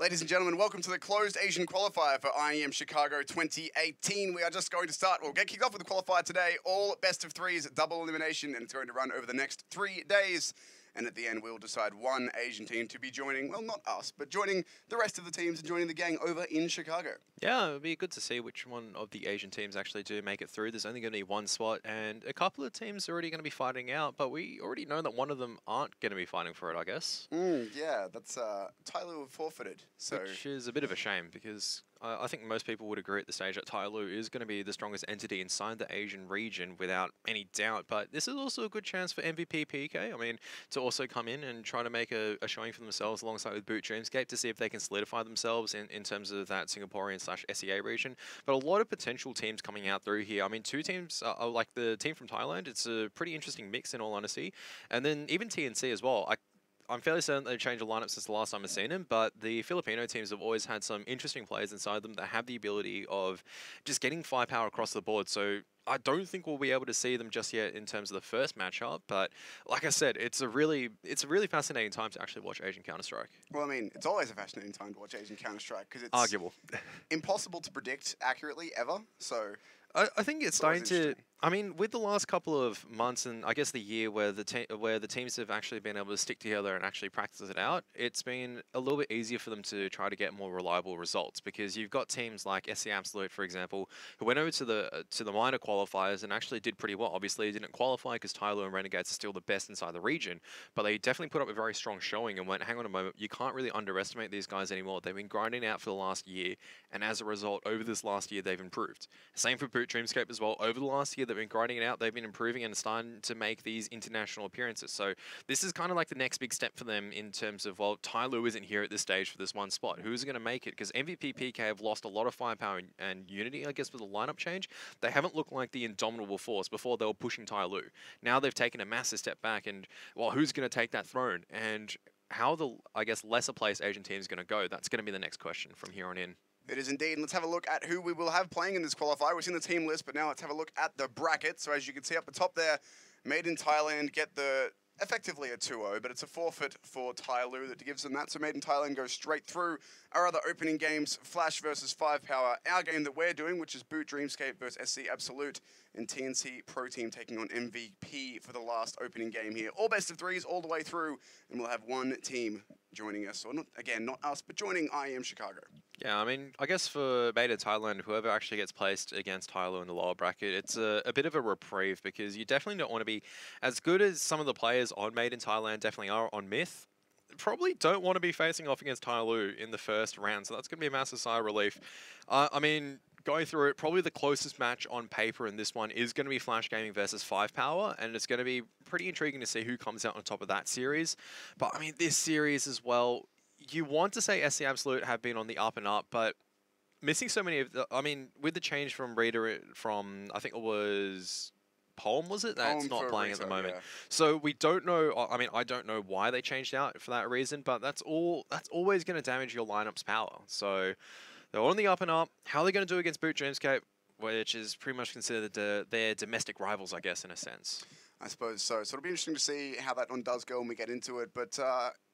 Ladies and gentlemen, welcome to the closed Asian qualifier for IEM Chicago 2018. We are just going to start, we'll get kicked off with the qualifier today. All best of threes, double elimination, and it's going to run over the next 3 days. And at the end, we'll decide one Asian team to be joining, well, not us, but joining the rest of the teams and joining the gang over in Chicago. Yeah, it would be good to see which one of the Asian teams actually do make it through. There's only going to be one spot, and a couple of teams are already going to be fighting out, but we already know that one of them aren't going to be fighting for it, I guess. Yeah, that's Tyloo forfeited. Which is a bit of a shame, because I think most people would agree at this stage that Tyloo is going to be the strongest entity inside the Asian region without any doubt, but this is also a good chance for MVP PK. I mean, to also come in and try to make a showing for themselves alongside with Boot Dreamscape to see if they can solidify themselves in terms of that Singaporean/SEA region. But a lot of potential teams coming out through here. I mean, two teams are like the team from Thailand. It's a pretty interesting mix in all honesty. And then even TNC as well. I'm fairly certain they've changed the lineup since the last time I've seen them, but the Filipino teams have always had some interesting players inside them that have the ability of just getting firepower across the board. So I don't think we'll be able to see them just yet in terms of the first matchup, but like I said, it's a really fascinating time to actually watch Asian Counter-Strike. Well, I mean, it's always a fascinating time to watch Asian Counter-Strike because it's arguable. Impossible to predict accurately ever. So I think it's starting to. I mean, with the last couple of months and I guess the year where the teams have actually been able to stick together and actually practice it out, it's been a little bit easier for them to try to get more reliable results because you've got teams like SC Absolute, for example, who went over to the minor qualifiers and actually did pretty well. Obviously, they didn't qualify because Tyloo and Renegades are still the best inside the region, but they definitely put up a very strong showing and went, hang on a moment, you can't really underestimate these guys anymore. They've been grinding out for the last year, and as a result, over this last year, they've improved. Same for Boot Dreamscape as well. Over the last year, they've been grinding it out. They've been improving and starting to make these international appearances. So this is kind of like the next big step for them in terms of, well, Tyloo isn't here at this stage for this one spot. Who's going to make it? Because MVP PK have lost a lot of firepower and unity, I guess, with the lineup change. They haven't looked like the indomitable force before they were pushing Tyloo. Now they've taken a massive step back and, well, who's going to take that throne? And how the, I guess, lesser placed Asian team is going to go, that's going to be the next question from here on in. It is indeed, and let's have a look at who we will have playing in this qualifier. We've seen the team list, but now let's have a look at the bracket. So as you can see up the top there, Made in Thailand get effectively a 2-0, but it's a forfeit for Tyloo that gives them that. So Made in Thailand goes straight through. Our other opening games, Flash versus 5Power. Our game that we're doing, which is Boot Dreamscape versus SC Absolute, and TNC Pro Team taking on MVP for the last opening game here. All best of threes all the way through, and we'll have one team joining us, or not us, but joining IEM Chicago. Yeah, I mean, I guess for Made in Thailand, whoever actually gets placed against Tyloo in the lower bracket, it's a bit of a reprieve because you definitely don't want to be as good as some of the players on Made in Thailand definitely are on Myth. Probably don't want to be facing off against Tyloo in the first round, so that's going to be a massive sigh of relief. I mean, going through it, probably the closest match on paper in this one is going to be Flash Gaming versus 5Power, and it's going to be pretty intriguing to see who comes out on top of that series. But, I mean, this series as well, you want to say SC Absolute have been on the up and up, but missing so many of the, I mean, with the change from Reader, I think it was Poem, was it? That's not playing at the moment. Yeah. So we don't know, I mean, I don't know why they changed out for that reason, but that's always going to damage your lineup's power. So they're on the up and up. How are they going to do against Boot Dreamscape, which is pretty much considered their domestic rivals, I guess, in a sense? I suppose so. So it'll be interesting to see how that one does go when we get into it, but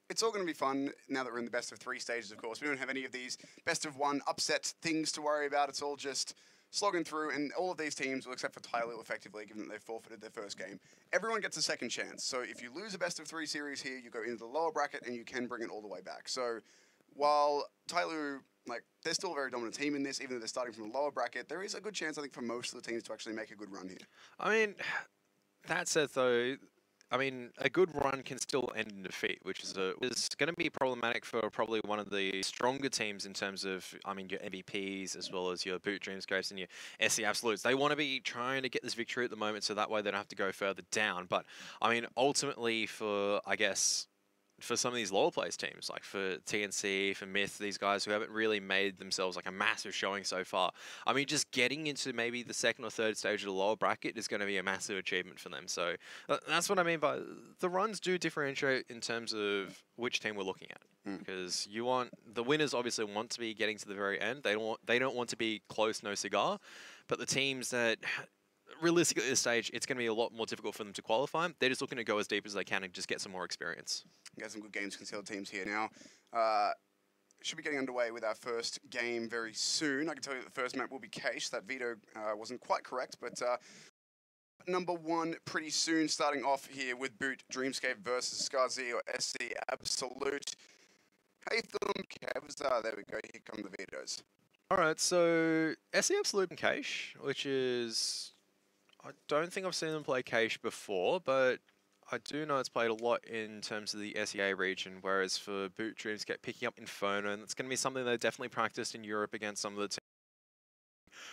it's all going to be fun now that we're in the best of 3 stages, of course. We don't have any of these best of 1 upset things to worry about. It's all just slogging through, and all of these teams, well, except for Tyloo, effectively, given that they forfeited their first game, everyone gets a second chance. So if you lose a best of 3 series here, you go into the lower bracket, and you can bring it all the way back. So while Tyloo, they're still a very dominant team in this, even though they're starting from the lower bracket, there is a good chance, I think, for most of the teams to actually make a good run here. I mean, that said, though, I mean, a good run can still end in defeat, which is going to be problematic for probably one of the stronger teams in terms of, I mean, your MVPs as well as your Boot Dreamscapes and your SC Absolutes. They want to be trying to get this victory at the moment so that way they don't have to go further down. But, I mean, ultimately for, I guess, for some of these lower place teams, like for TNC, for Myth, these guys who haven't really made themselves like a massive showing so far. I mean, just getting into maybe the second or third stage of the lower bracket is going to be a massive achievement for them. So that's what I mean by the runs do differentiate in terms of which team we're looking at. Because the winners obviously want to be getting to the very end. They don't want to be close, no cigar. But the teams that realistically at this stage, it's going to be a lot more difficult for them to qualify. They're just looking to go as deep as they can and just get some more experience. Get some good games against the other teams here now. should be getting underway with our first game very soon. I can tell you that the first map will be Cache. That veto wasn't quite correct, but number one pretty soon, starting off here with Boot Dreamscape versus Scarzy or SC Absolute. How you feeling, Cavs? There we go. Here come the vetoes. All right, so SC Absolute and Cache, which is... I don't think I've seen them play Cache before, but I do know it's played a lot in terms of the SEA region, whereas for Boot Dreamscape picking up Inferno, and it's going to be something they definitely practiced in Europe against some of the teams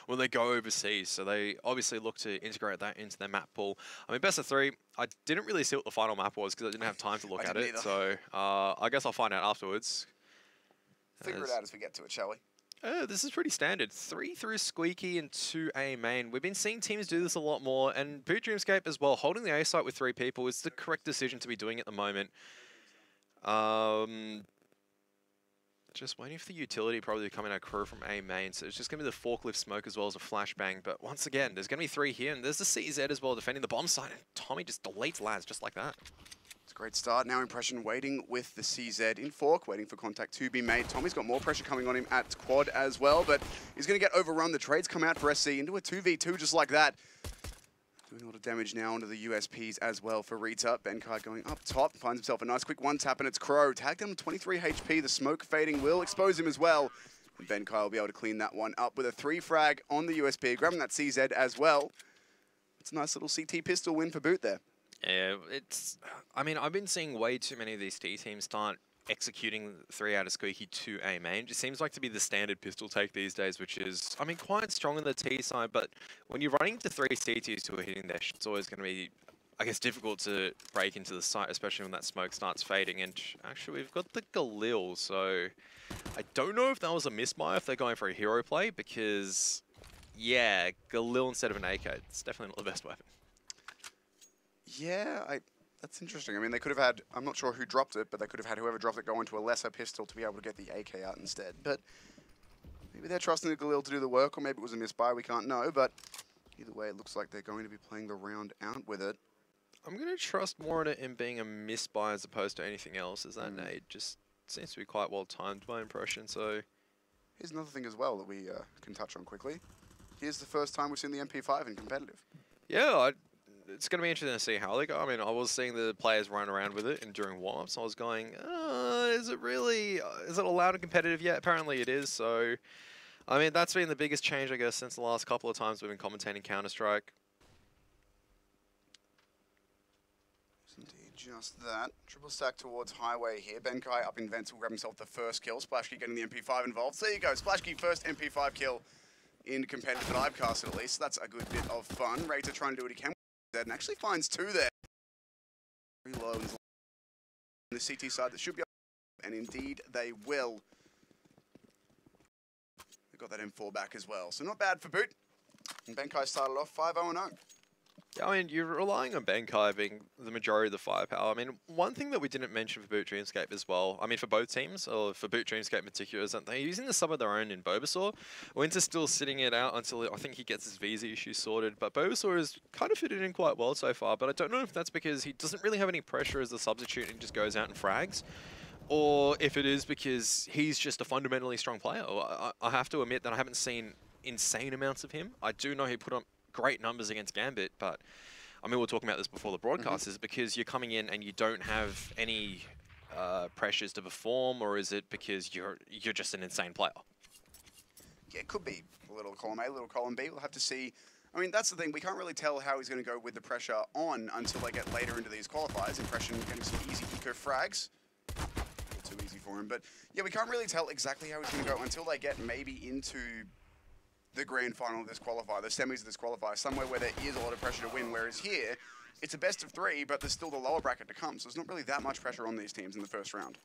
when they go overseas, so they obviously look to integrate that into their map pool. I mean, best of three, I didn't really see what the final map was because I didn't have time to look at it, so I guess I'll find out afterwards. Figure it out as we get to it, shall we? This is pretty standard. 3 through Squeaky and 2 A main. We've been seeing teams do this a lot more, and Boot Dreamscape as well. Holding the A site with 3 people is the correct decision to be doing at the moment. Just waiting for the utility probably to come in a crew from A main, so it's just going to be the forklift smoke as well as a flashbang. But once again, there's going to be 3 here, and there's the CZ as well defending the bomb site, and Tommy just deletes Laz just like that. It's a great start. Now Impression waiting with the CZ in fork, waiting for contact to be made. Tommy's got more pressure coming on him at quad as well, but he's going to get overrun. The trades come out for SC into a 2v2 just like that. Doing a lot of damage now onto the USPs as well for Rita. Benkai going up top, finds himself a nice quick one tap, and it's Crow. Tagged him 23 HP. The smoke fading will expose him as well. And Benkai will be able to clean that one up with a 3 frag on the USP, grabbing that CZ as well. It's a nice little CT pistol win for Boot there. Yeah, I mean, I've been seeing way too many of these T teams start executing 3 out of Squeaky to A main. It seems like to be the standard pistol take these days, which is, I mean, quite strong on the T side, but when you're running into 3 CTs who are hitting their it's always going to be, I guess, difficult to break into the site, especially when that smoke starts fading. And actually, we've got the Galil, so I don't know if that was a misbuy, if they're going for a hero play, because, yeah, Galil instead of an AK, it's definitely not the best weapon. Yeah, that's interesting. I mean, they could have had, I'm not sure who dropped it, but they could have had whoever dropped it go into a lesser pistol to be able to get the AK out instead. But maybe they're trusting the Galil to do the work, or maybe it was a misbuy, we can't know. But either way, it looks like they're going to be playing the round out with it. I'm going to trust more in it in being a misbuy as opposed to anything else, as that nade just seems to be quite well timed, my impression. So here's another thing as well that we can touch on quickly. Here's the first time we've seen the MP5 in competitive. Yeah, it's going to be interesting to see how they go. I mean, I was seeing the players run around with it and during warm-ups. I was going, is it really, is it allowed in competitive yet? Apparently it is. So, I mean, that's been the biggest change, I guess, since the last couple of times we've been commentating Counter-Strike. Indeed, just that. Triple stack towards Highway here. Benkai up in vents will grab himself the first kill. Splashkey getting the MP5 involved. So there you go. Splashkey first MP5 kill in competitive that I've casted at least. That's a good bit of fun. Ro8 trying to do what he can. And actually finds 2 there. Very low on the CT side that should be up, and indeed they will. They got that M4 back as well, so not bad for Boot. And Benkai started off 5-0-0. Yeah, I mean, you're relying on Benkai being the majority of the firepower. I mean, one thing that we didn't mention for Boot Dreamscape as well, I mean, for both teams, or for Boot Dreamscape in particular, is that they're using the sub of their own in Bulbasaur. Winter's still sitting it out until I think he gets his visa issue sorted, but Bulbasaur has kind of fitted in quite well so far, but I don't know if that's because he doesn't really have any pressure as a substitute and just goes out and frags, or if it is because he's just a fundamentally strong player. I have to admit that I haven't seen insane amounts of him. I do know he put on great numbers against Gambit, but I mean, we were talking about this before the broadcast, is because you're coming in and you don't have any pressures to perform, or is it because you're just an insane player? Yeah, it could be a little column A, a little column B. We'll have to see. I mean, that's the thing. We can't really tell how he's going to go with the pressure on until they get later into these qualifiers. Impression getting some easy eco frags. Too easy for him, but yeah, we can't really tell exactly how he's going to go until they get maybe into the grand final of this qualifier, the semis of this qualifier, somewhere where there is a lot of pressure to win, whereas here, it's a best of 3, but there's still the lower bracket to come, so there's not really that much pressure on these teams in the first round.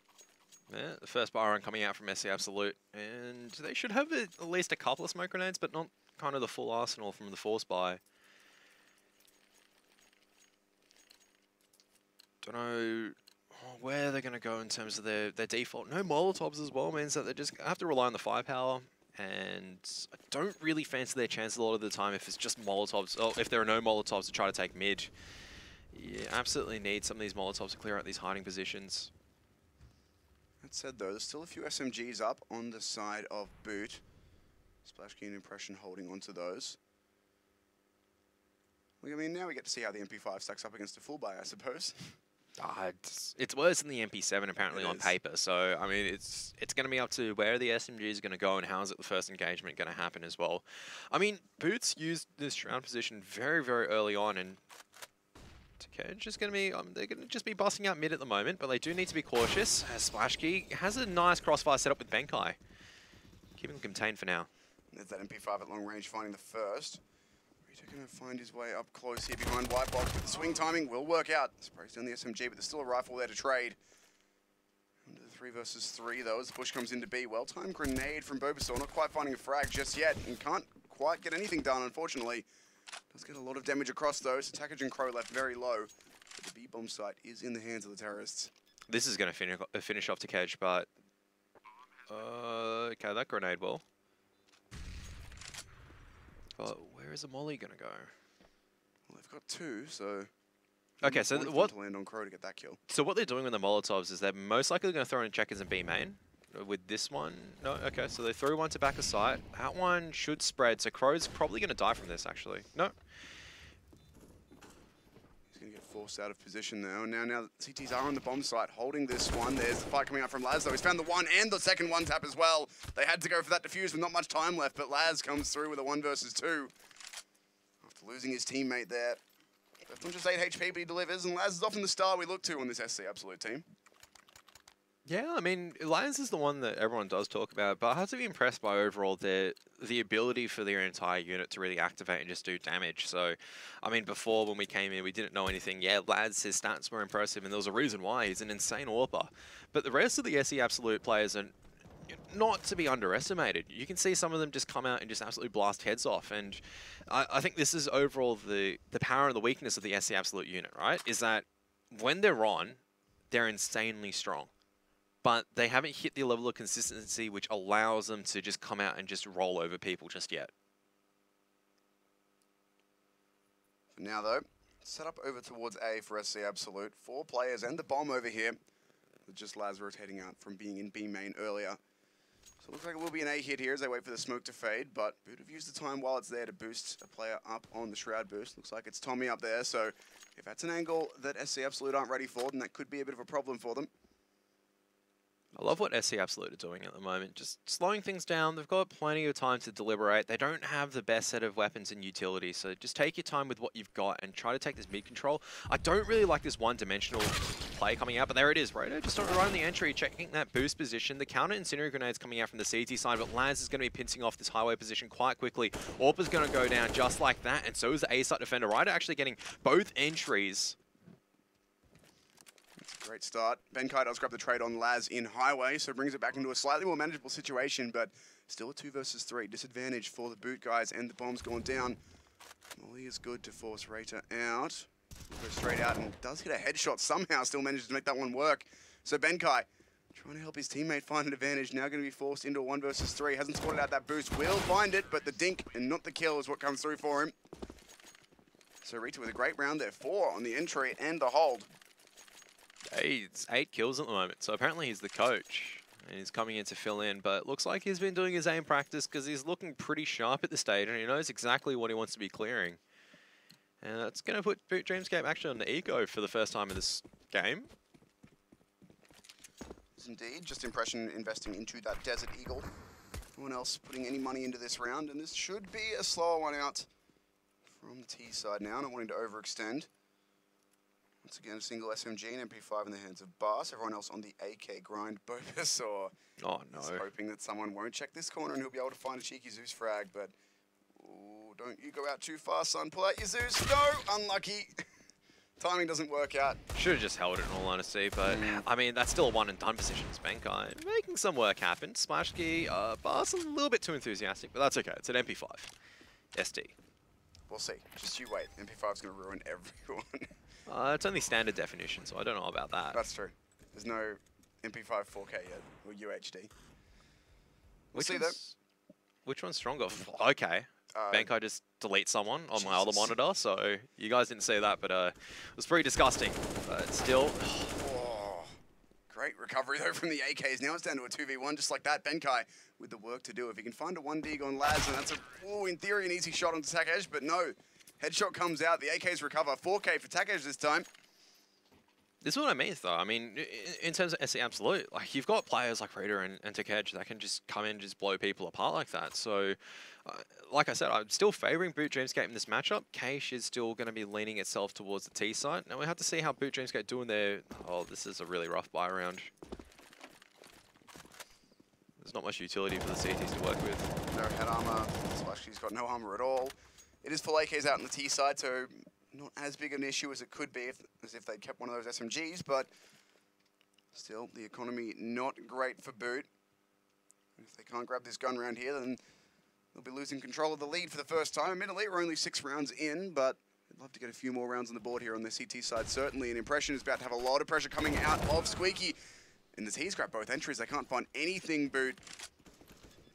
Yeah, the first bar run coming out from SC Absolute, and they should have at least a couple of smoke grenades, but not kind of the full arsenal from the force buy. Don't know where they're going to go in terms of their default. No Molotovs as well means that they just have to rely on the firepower. And I don't really fancy their chances a lot of the time if it's just Molotovs, or if there are no Molotovs to try to take mid. You absolutely need some of these Molotovs to clear out these hiding positions. That said, though, there's still a few SMGs up on the side of Boot. Splash Key and Impression holding onto those. I mean, now we get to see how the MP5 stacks up against a full buy, I suppose. It's worse than the MP7 apparently on paper. So I mean, it's going to be up to where the SMG is going to go and how is it the first engagement going to happen as well. I mean, Boots used this shroud position very, very early on, and okay, just going to be they're going to just be busting out mid at the moment, but they do need to be cautious. Splash Key has a nice crossfire set up with Benkai, keeping them contained for now. There's that MP5 at long range finding the first. Going to find his way up close here behind White Box, but the swing timing will work out. Sprays down the SMG, but there's still a rifle there to trade. Under the 3 versus 3 though, as the push comes into B. Well-timed grenade from Bobasaur, not quite finding a frag just yet, and can't quite get anything done, unfortunately. Does get a lot of damage across though, so Tackage and Crow left very low. But the B-bomb site is in the hands of the terrorists. This is going to finish off to Cage, but... okay, that grenade will. But where is the molly going to go? Well, they've got 2, so... Okay, so what... to land on Crow to get that kill. So what they're doing with the Molotovs is they're most likely going to throw in checkers and B main. With this one, no, okay, so they threw one to back of sight. That one should spread, so Crow's probably going to die from this, actually. No. He's going to get forced out of position now. And now CTs are on the bomb site, holding this one. There's the fight coming out from Laz, though. He's found the 1 and the second 1 tap as well. They had to go for that defuse with not much time left, but Laz comes through with a 1 versus 2. After losing his teammate there. Left on just 8 HP, but he delivers, and Laz is often the star we look to on this SC Absolute team. Yeah, I mean, Lions is the one that everyone does talk about, but I have to be impressed by overall the ability for their entire unit to really activate and just do damage. So, I mean, before when we came in, we didn't know anything. Yeah, Lads, his stats were impressive, and there was a reason why. He's an insane AWPer. But the rest of the SE Absolute players are not to be underestimated. You can see some of them just come out and just absolutely blast heads off. And I think this is overall the power and the weakness of the SE Absolute unit, right? Is that when they're on, they're insanely strong. But they haven't hit the level of consistency which allows them to just come out and just roll over people just yet. For now, though, set up over towards A for SC Absolute. 4 players and the bomb over here, with just Laz rotating out from being in B main earlier. So it looks like it will be an A hit here as they wait for the smoke to fade, but Boot have used the time while it's there to boost a player up on the Shroud boost. Looks like it's Tommy up there, so if that's an angle that SC Absolute aren't ready for, then that could be a bit of a problem for them. I love what SC Absolute are doing at the moment, just slowing things down. They've got plenty of time to deliberate. They don't have the best set of weapons and utility, so just take your time with what you've got and try to take this mid control. I don't really like this one-dimensional play coming out, but there it is. Ro8 just running the entry, checking that boost position. The counter incendiary grenades coming out from the CT side, but Laz is going to be pincing off this highway position quite quickly. AWP's going to go down just like that, and so is the A-site defender. Ro8 actually getting both entries. Great start. Benkai does grab the trade on Laz in highway, so brings it back into a slightly more manageable situation, but still a 2 versus 3. Disadvantage for the Boot guys, and the bomb's gone down. Molly is good to force Ro8 out. Goes straight out and does hit a headshot. Somehow still manages to make that one work. So Benkai trying to help his teammate find an advantage. Now going to be forced into a 1 versus 3. Hasn't sorted out that boost. Will find it, but the dink and not the kill is what comes through for him. So Rita with a great round there. 4 on the entry and the hold. It's 8 kills at the moment, so apparently he's the coach. And he's coming in to fill in, but looks like he's been doing his aim practice because he's looking pretty sharp at the stage and he knows exactly what he wants to be clearing. And that's going to put Boot Dreamscape actually on the eco for the first time in this game. Indeed, just Impression investing into that Desert Eagle. No one else putting any money into this round, and this should be a slower one out from the T side now, not wanting to overextend. Once again, a single SMG and MP5 in the hands of Bass. Everyone else on the AK grind. Bobasaur is hoping that someone won't check this corner and he'll be able to find a cheeky Zeus frag, but ooh, don't you go out too far, son. Pull out your Zeus. No! Unlucky. Timing doesn't work out. Should have just held it in all honesty, but I mean, that's still a 1 and done position. Benkai making some work happen. Splash Key, Bass a little bit too enthusiastic, but that's okay. It's an MP5. SD. We'll see. Just you wait. MP5's going to ruin everyone. It's only standard definition, so I don't know about that. That's true. There's no MP5 4K yet, or UHD. We'll see though. Which one's stronger? Okay. Benkai just deletes someone on my other monitor, so you guys didn't see that, but it was pretty disgusting. But still... Great recovery though from the AKs. Now it's down to a 2v1 just like that. Benkai with the work to do. If he can find a 1D on Laz, and that's in theory, an easy shot onto Takesh, but no. Headshot comes out. The AKs recover. 4K for Takesh this time. This is what I mean, though. I mean, in terms of SE Absolute, like, you've got players like Rita and Takesh that can just come in and just blow people apart like that. So, like I said, I'm still favouring Boot Dreamscape in this matchup. Keish is still going to be leaning itself towards the T side. Now, we have to see how Boot Dreamscape doing there. Oh, this is a really rough buy round. There's not much utility for the CTs to work with. No head armor. Splashky's got no armor at all. It is full AKs out on the T side, so not as big an issue as it could be as if they'd kept one of those SMGs, but still, the economy not great for Boot. If they can't grab this gun round here, then they'll be losing control of the lead for the first time. Admittedly, we're only 6 rounds in, but I'd love to get a few more rounds on the board here on the CT side, certainly. And Impression is about to have a lot of pressure coming out of Squeaky. In the T's grab both entries, they can't find anything, Boot.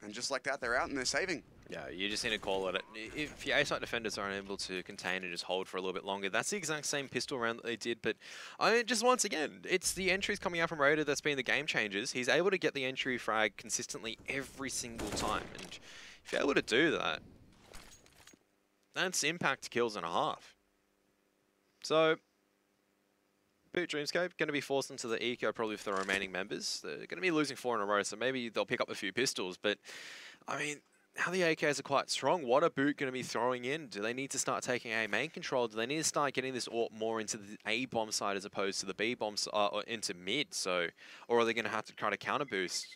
And just like that, they're out and they're saving. Yeah, you just need to call it. If your A-side defenders are unable to contain and just hold for a little bit longer, that's the exact same pistol round that they did. But I mean, just once again, it's the entries coming out from Ro8 that's been the game changers. He's able to get the entry frag consistently every single time. And if you're able to do that, that's impact kills and a half. So, Boot Dreamscape going to be forced into the eco probably for the remaining members. They're going to be losing 4 in a row, so maybe they'll pick up a few pistols. But, I mean, now the AKs are quite strong. What are Boot going to be throwing in? Do they need to start taking A main control? Do they need to start getting this AWP more into the A bomb side as opposed to the B bomb or into mid? So, or are they going to have to try to counter boost?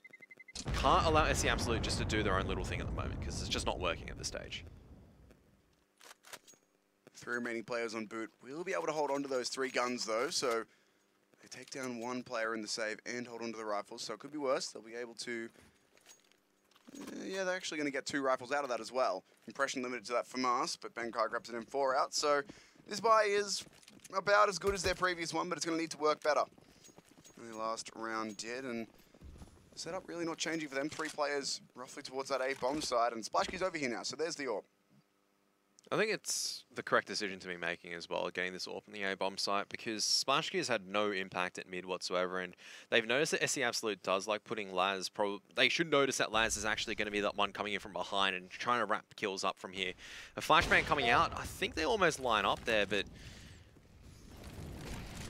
Can't allow SE Absolute just to do their own little thing at the moment because it's just not working at this stage. 3 remaining players on Boot. We'll be able to hold on to those 3 guns though. So they take down 1 player in the save and hold on to the rifles. So it could be worse. They'll be able to. Yeah, they're actually going to get 2 rifles out of that as well. Impression limited to that FAMAS, but Benkai grabs an M4 out. So this buy is about as good as their previous one, but it's going to need to work better. The last round did, and the setup really not changing for them. 3 players roughly towards that A bomb side, and Splashky's over here now, so there's the AWP. I think it's the correct decision to be making as well, getting this AWP on the A-bomb site, because Splashky has had no impact at mid whatsoever, and they've noticed that SE Absolute does like putting Laz. They should notice that Laz is actually going to be that one coming in from behind and trying to wrap kills up from here. A flashbang coming out, I think they almost line up there, but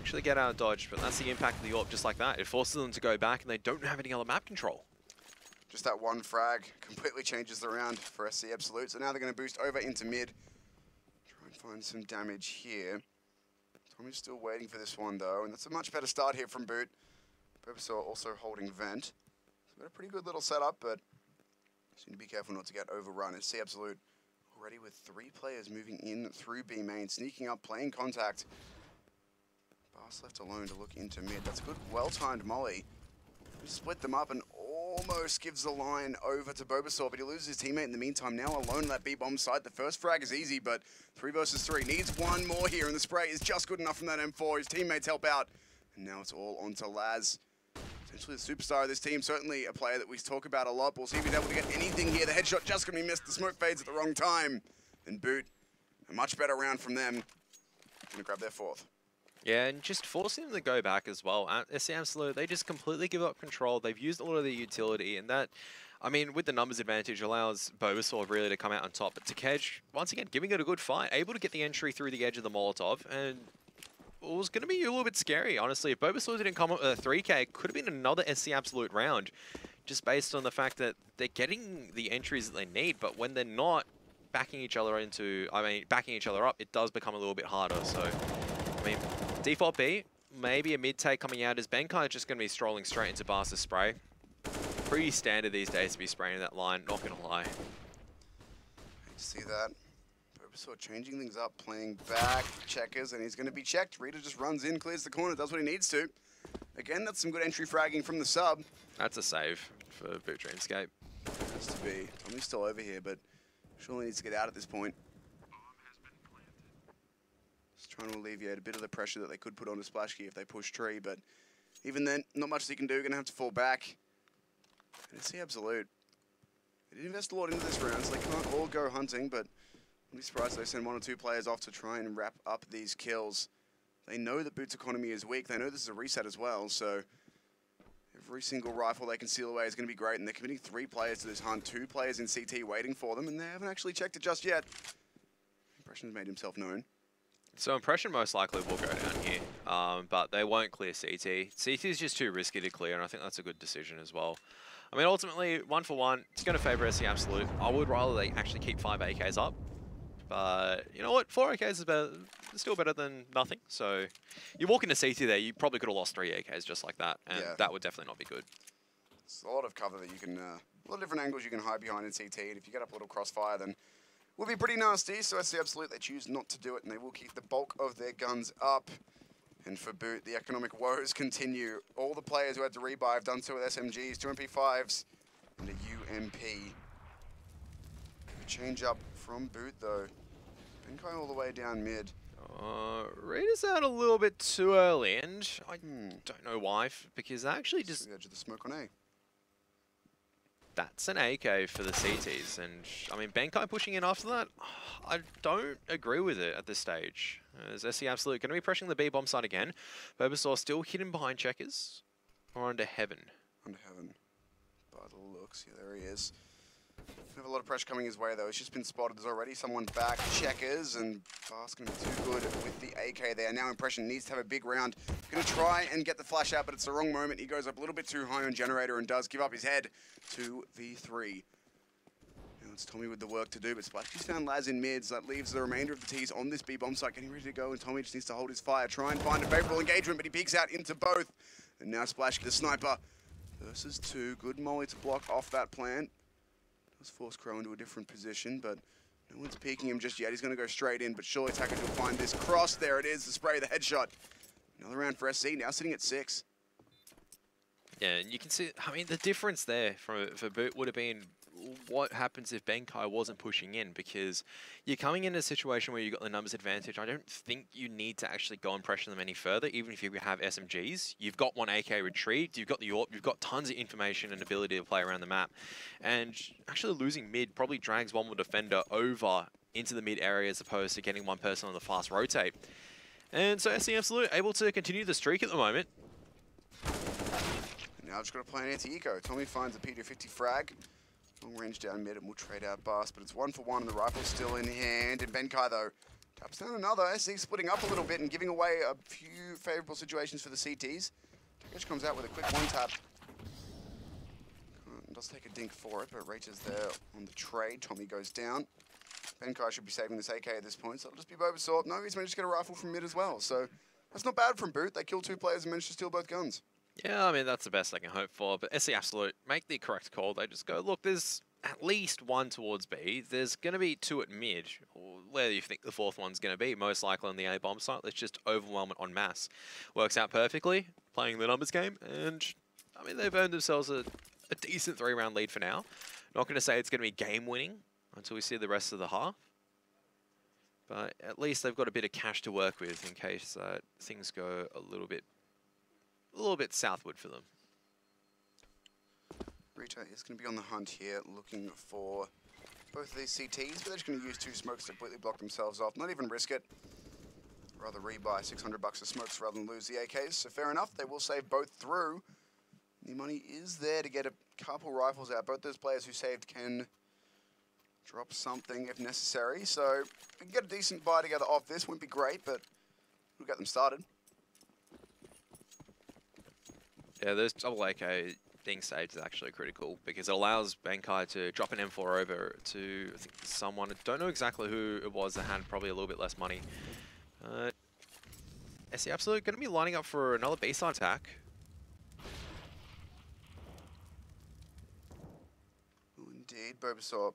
actually get out of dodge, but that's the impact of the AWP just like that. It forces them to go back, and they don't have any other map control. Just that 1 frag completely changes the round for SC Absolute. So now they're going to boost over into mid. Try and find some damage here. Tommy's still waiting for this one though, and that's a much better start here from Boot. Purposor also holding vent. So got a pretty good little setup, but just need to be careful not to get overrun. SC Absolute already with 3 players moving in through B main, sneaking up, playing contact. Bass left alone to look into mid. That's a good, well-timed molly. Split them up and almost gives the line over to Bobasaur, but he loses his teammate in the meantime. Now alone on that B-bomb side. The first frag is easy, but 3 versus 3. Needs 1 more here, and the spray is just good enough from that M4. His teammates help out, and now it's all onto Laz. Essentially the superstar of this team, certainly a player that we talk about a lot. We'll see if he's able to get anything here. The headshot just going to be missed. The smoke fades at the wrong time. And Boot, a much better round from them. Going to grab their 4th. Yeah, and just forcing them to go back as well. SC Absolute, they just completely give up control. They've used a lot of their utility, and that, I mean, with the numbers advantage, allows Bobasaur really to come out on top. But Takesh, once again, giving it a good fight, able to get the entry through the edge of the Molotov, and it was going to be a little bit scary, honestly. If Bobasaur didn't come up with a 3K, it could have been another SC Absolute round, just based on the fact that they're getting the entries that they need, but when they're not backing each other backing each other up, it does become a little bit harder. So, I mean, default B, maybe a mid-take coming out is Benkai just going to be strolling straight into Bass's spray. Pretty standard these days to be spraying that line, not going to lie. Hate to see that. Bobasaur changing things up, playing back, checkers, and he's going to be checked. Rita just runs in, clears the corner, does what he needs to. Again, that's some good entry fragging from the sub. That's a save for Boot Dreamscape. Has to be. Tommy's still over here, but surely needs to get out at this point. Trying to alleviate a bit of the pressure that they could put on a Splashky if they push tree, but even then, not much they can do. Going to have to fall back. And it's the Absolute. They did invest a lot into this round, so they can't all go hunting, but I'm surprised if they send 1 or 2 players off to try and wrap up these kills. They know that Boot's economy is weak. They know this is a reset as well, so Every single rifle they can seal away is going to be great, and they're committing 3 players to this hunt, 2 players in CT waiting for them, and they haven't actually checked it just yet. Impression's made himself known. So Impression most likely will go down here, but they won't clear CT. CT is just too risky to clear, and I think that's a good decision as well. I mean, ultimately, 1 for 1, it's going to favour SC Absolute. I would rather they actually keep 5 AKs up, but you know what? 4 AKs is better, still better than nothing. So you walk into CT there, you probably could have lost 3 AKs just like that, and that would definitely not be good. It's a lot of cover that you can, a lot of different angles you can hide behind in CT, and if you get up a little crossfire, then will be pretty nasty. So SC Absolute, they choose not to do it, and they will keep the bulk of their guns up. And for Boot, the economic woes continue. All the players who had to rebuy have done so with SMGs, 2 MP5s, and a UMP. Change up from Boot, though. Benkai all the way down mid. Raiders out a little bit too early, and I don't know why, because they actually just... The edge of the smoke on A. That's an AK for the CTs, and I mean, Benkai pushing in after that, I don't agree with it at this stage. Is SC Absolute going to be pressuring the B bomb side again? Bulbasaur still hidden behind checkers, or under heaven? Under heaven, by the looks. Yeah, there he is. Have a lot of pressure coming his way though. He's just been spotted. There's already someone back. Checkers, and Fast's going to be too good with the AK there. Now Impression needs to have a big round. Going to try and get the flash out, but it's the wrong moment. He goes up a little bit too high on Generator and does give up his head to V3. Now it's Tommy with the work to do, but Splashy's found Laz in mids. That leaves the remainder of the T's on this B bomb site getting ready to go, and Tommy just needs to hold his fire. Try and find a favorable engagement, but he peeks out into both. And now Splash, the sniper, versus 2. Good molly to block off that plant. Does force Crow into a different position, but no one's peeking him just yet. He's going to go straight in, but surely Tackers will find this cross. There it is, the spray, the headshot. Another round for SC, now sitting at 6. Yeah, and you can see, I mean, the difference there for Boot would have been what happens if Benkai wasn't pushing in, because you're coming in a situation where you've got the numbers advantage. I don't think you need to actually go and pressure them any further, even if you have SMGs. You've got 1 AK retrieved, you've got the AWP, you've got tons of information and ability to play around the map. And actually losing mid probably drags one more defender over into the mid area as opposed to getting one person on the fast rotate. And so SC Absolute able to continue the streak at the moment. Now just got to play an anti-eco. Tommy finds a P250 frag. Long range down mid, and we'll trade out Bast, but it's 1 for 1 and the rifle's still in hand. And Benkai, though, taps down another. SC splitting up a little bit and giving away a few favourable situations for the CTs. Takesh comes out with a quick 1-tap. Does take a dink for it, but Rach is there on the trade. Tommy goes down. Benkai should be saving this AK at this point, so it'll just be Bulbasaur. No, he's managed to get a rifle from mid as well, so that's not bad from Boot. They kill 2 players and managed to steal both guns. Yeah, I mean, that's the best I can hope for. But SC Absolute make the correct call. They just go, look, there's at least 1 towards B. There's going to be 2 at mid. Where do you think the 4th one's going to be? Most likely on the A bomb site. Let's just overwhelm it en masse. Works out perfectly, playing the numbers game. And, I mean, they've earned themselves a decent 3-round lead for now. Not going to say it's going to be game-winning until we see the rest of the half. But at least they've got a bit of cash to work with in case things go a little bit southward for them. Rita is going to be on the hunt here, looking for both of these CTs, but they're just going to use 2 smokes to completely block themselves off. Not even risk it. Rather rebuy $600 of smokes rather than lose the AKs. So fair enough, they will save both through. The money is there to get a couple rifles out. Both those players who saved can drop something if necessary. So if we can get a decent buy together off this, wouldn't be great, but we'll get them started. Yeah, this double AK being saved is actually critical because it allows Benkai to drop an M4 over to, I think, someone. I don't know exactly who it was that had probably a little bit less money. SC Absolute going to be lining up for another B-side attack. Indeed, Bulbasaur.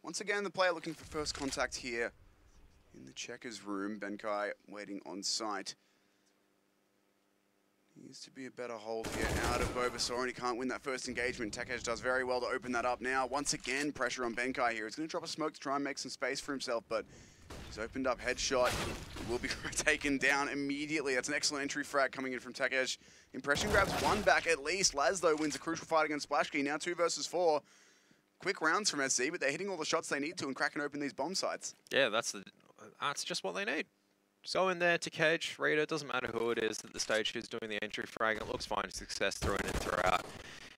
Once again, the player looking for first contact here in the checkers room. Benkai waiting on site. Needs to be a better hold here out of Bulbasaur, and he can't win that first engagement. Takesh does very well to open that up now. Once again, pressure on Benkai here. He's going to drop a smoke to try and make some space for himself, but he's opened up headshot. He will be taken down immediately. That's an excellent entry frag coming in from Takesh. Impression grabs 1 back at least. Laz, though, wins a crucial fight against Splashkey. Now 2 versus 4. Quick rounds from SC, but they're hitting all the shots they need to and cracking open these bomb sites. Yeah, that's just what they need. Just go in there to Cage, Ro8, doesn't matter who it is at the stage who's doing the entry frag. It looks fine, success through in and through out.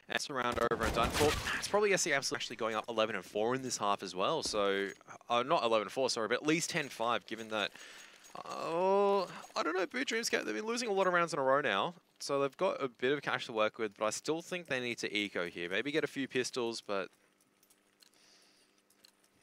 And it's a round over and done for. It's probably SE Absolute actually going up 11-4 in this half as well. So, not 11-4, sorry, but at least 10-5, given that, I don't know, Boot Dreamscape, they've been losing a lot of rounds in a row now. So they've got a bit of cash to work with, but I still think they need to eco here. Maybe get a few pistols, but...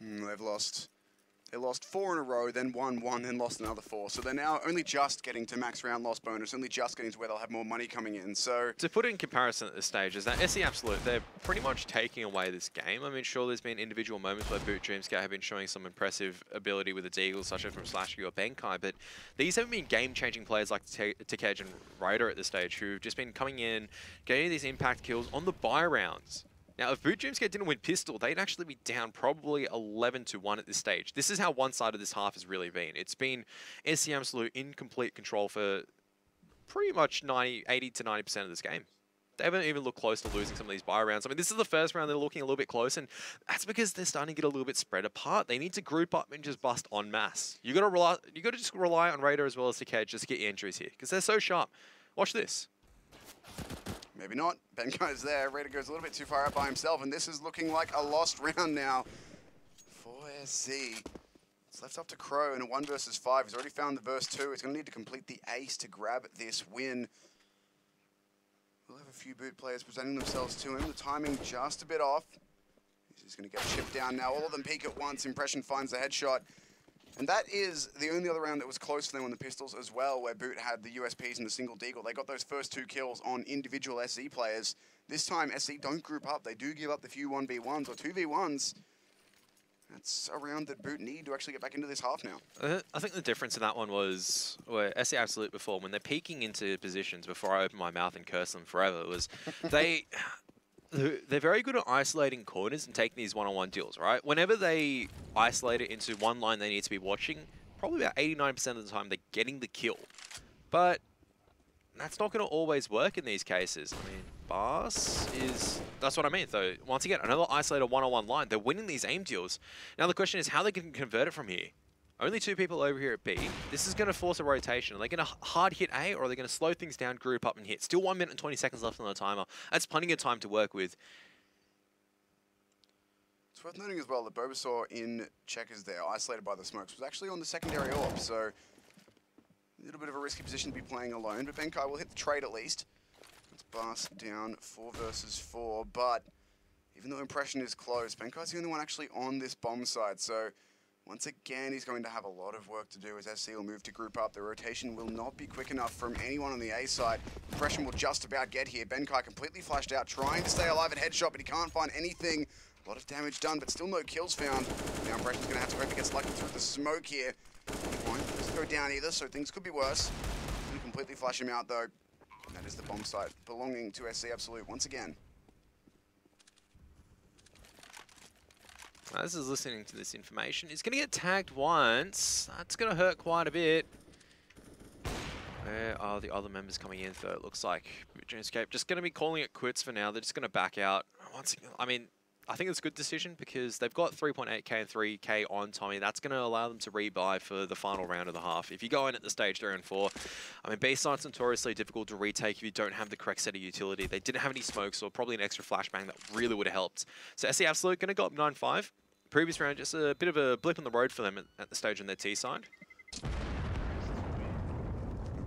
They lost 4 in a row, then won 1, then lost another 4. So they're now only just getting to max round loss bonus, only just getting to where they'll have more money coming in. So to put it in comparison at this stage, is that SE Absolute, they're pretty much taking away this game. I mean, sure, there's been individual moments where Boot Dreamscape have been showing some impressive ability with its Deagles, such as from Slashy or Benkai, but these haven't been game-changing players like Tekej and Ro8 at this stage, who've just been coming in, getting these impact kills on the buy rounds. Now, if Boot Dreamscape didn't win Pistol, they'd actually be down probably 11-1 at this stage. This is how one-sided this half has really been. It's been SE Absolute in complete control for pretty much 80 to 90% of this game. They haven't even looked close to losing some of these buy rounds. I mean, this is the first round they're looking a little bit close, and that's because they're starting to get a little bit spread apart. They need to group up and just bust en masse. You got to just rely on Ro8 as well as Tekej just to get your entries here, because they're so sharp. Watch this. Maybe not. Benkai's there. Ro8 goes a little bit too far out by himself, and this is looking like a lost round now for SC. It's left up to Crow in a 1 versus 5. He's already found the verse 2. He's going to need to complete the ace to grab this win. We'll have a few Boot players presenting themselves to him. The timing just a bit off. He's just going to get chipped down now. All of them peek at once. Impression finds the headshot. And that is the only other round that was close for them on the pistols as well, where Boot had the USPs and the single deagle. They got those first 2 kills on individual SE players. This time, SE don't group up. They do give up the few 1v1s or 2v1s. That's a round that Boot need to actually get back into this half now. I think the difference in that one was where SE Absolute before, when they're peeking into positions before I open my mouth and curse them forever, was they're very good at isolating corners and taking these one-on-one deals, right? Whenever they isolate it into one line they need to be watching, probably about 89% of the time they're getting the kill. But that's not going to always work in these cases. I mean, Bass is... That's what I mean, though. Once again, another isolated one-on-one line. They're winning these aim deals. Now the question is how they can convert it from here. Only 2 people over here at B. This is going to force a rotation. Are they going to hard hit A, or are they going to slow things down, group up and hit? Still 1 minute and 20 seconds left on the timer. That's plenty of time to work with. It's worth noting as well that Bulbasaur in checkers there, isolated by the smokes, was actually on the secondary AWP, so a little bit of a risky position to be playing alone, but Benkai will hit the trade at least. It's Bass down 4 versus 4, but even though impression is close, Benkai's the only one actually on this bomb side, so once again, he's going to have a lot of work to do as SC will move to group up. The rotation will not be quick enough from anyone on the A side. Impression will just about get here. Benkai completely flashed out, trying to stay alive at headshot, but he can't find anything. A lot of damage done, but still no kills found. Now Impression's going to have to hope he gets lucky through the smoke here. He won't go down either, so things could be worse. He'll completely flash him out, though. And that is the bomb site belonging to SC Absolute once again. This is listening to this information. He's going to get tagged once. That's going to hurt quite a bit. Where are the other members coming in, though? It looks like Dreamscape just going to be calling it quits for now. They're just going to back out. Once again, I mean, I think it's a good decision because they've got 3.8k and 3k on Tommy. That's going to allow them to rebuy for the final round of the half. If you go in at the stage 3 and 4, I mean, base side's notoriously difficult to retake if you don't have the correct set of utility. They didn't have any smokes or probably an extra flashbang that really would have helped. So SE Absolute going to go up 9-5. Previous round, just a bit of a blip on the road for them at the stage on their T side. We're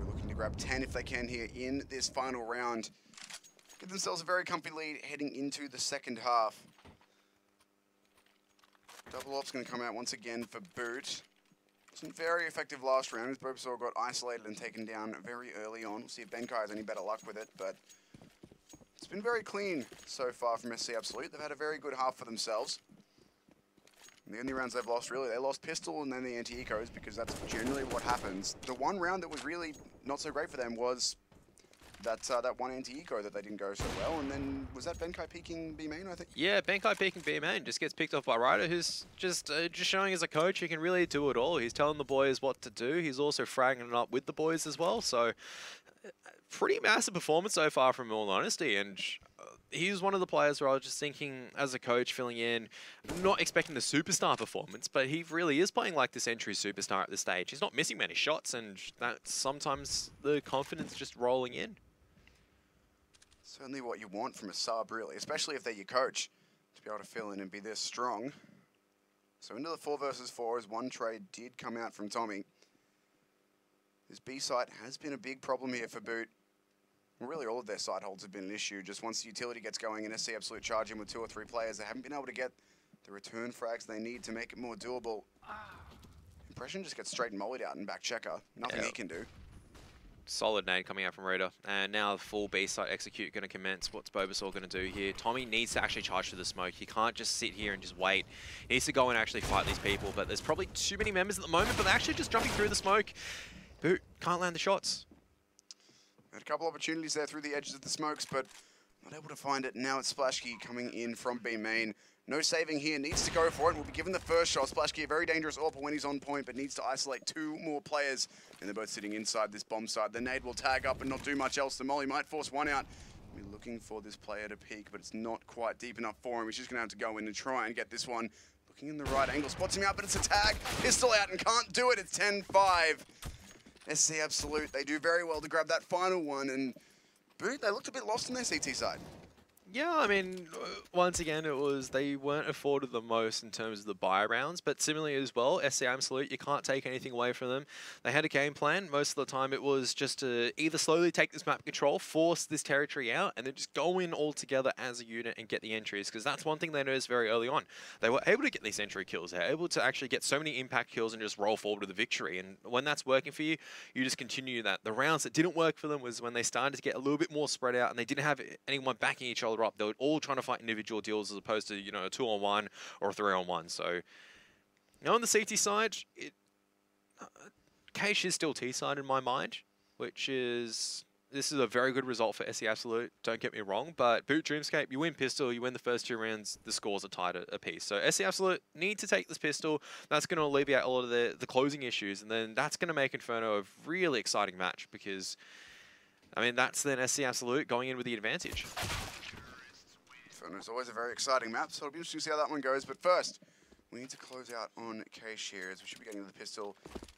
looking to grab 10 if they can here in this final round. Give themselves a very comfy lead heading into the second half. Double op's going to come out once again for Boot. Some very effective last round as Bulbasaur got isolated and taken down very early on. We'll see if Benkai has any better luck with it, but it's been very clean so far from SC Absolute. They've had a very good half for themselves. And the only rounds they've lost, really, they lost pistol and then the anti-ecos because that's generally what happens. The one round that was really not so great for them was that one anti-eco that they didn't go so well, and then was that Benkai peeking B main, I think? Yeah, Benkai peeking B main just gets picked off by Ro8, who's just showing as a coach he can really do it all. He's telling the boys what to do. He's also fragging it up with the boys as well, so pretty massive performance so far from all honesty, and he's one of the players where I was just thinking, as a coach filling in, not expecting the superstar performance, but he really is playing like this entry superstar at this stage. He's not missing many shots, and that's sometimes the confidence just rolling in. Certainly what you want from a sub, really, especially if they're your coach, to be able to fill in and be this strong. So into the 4 versus 4 as one trade did come out from Tommy. His B site has been a big problem here for Boot. Well, really all of their side holds have been an issue. Just once the utility gets going and SC Absolute charge in with 2 or 3 players, they haven't been able to get the return frags they need to make it more doable. Impression just gets straight and mollied out and back checker. Nothing he can do. Solid nade coming out from Ro8. And now the full B site execute going to commence. What's Bulbasaur going to do here? Tommy needs to actually charge through the smoke. He can't just sit here and just wait. He needs to go and actually fight these people. But there's probably too many members at the moment, but they're actually just jumping through the smoke. Boot can't land the shots. Had a couple opportunities there through the edges of the smokes, but not able to find it. Now it's Splashkey coming in from B main. No saving here, needs to go for it. Will be given the first shot. Splashkey, a very dangerous AWP when he's on point, but needs to isolate 2 more players. And they're both sitting inside this bomb site. The nade will tag up and not do much else. The molly might force one out. We're looking for this player to peek, but it's not quite deep enough for him. He's just going to have to go in and try and get this one. Looking in the right angle, spots him out, but it's a tag. Pistol out and can't do it. It's 10-5. SC Absolute, they do very well to grab that final one, and Boot, they looked a bit lost on their CT side. Yeah, I mean, once again, it was they weren't afforded the most in terms of the buy rounds, but similarly as well, SC Absolute, you can't take anything away from them. They had a game plan. Most of the time it was just to either slowly take this map control, force this territory out, and then just go in all together as a unit and get the entries, because that's one thing they noticed very early on. They were able to get these entry kills. They were able to actually get so many impact kills and just roll forward to the victory, and when that's working for you, you just continue that. The rounds that didn't work for them was when they started to get a little bit more spread out and they didn't have anyone backing each other up. They were all trying to fight individual deals as opposed to, you know, a 2-on-1 or a 3-on-1. So, now on the CT side, Keish is still T-side in my mind, which is, this is a very good result for SC Absolute, don't get me wrong, but Boot Dreamscape, you win pistol, you win the first 2 rounds, the scores are tied a piece. So SC Absolute need to take this pistol, that's going to alleviate a lot of the closing issues, and then that's going to make Inferno a really exciting match, because, I mean, that's then SC Absolute going in with the advantage. It's always a very exciting map, so it'll be interesting to see how that one goes. But first, we need to close out on Keish here, as we should be getting to the pistol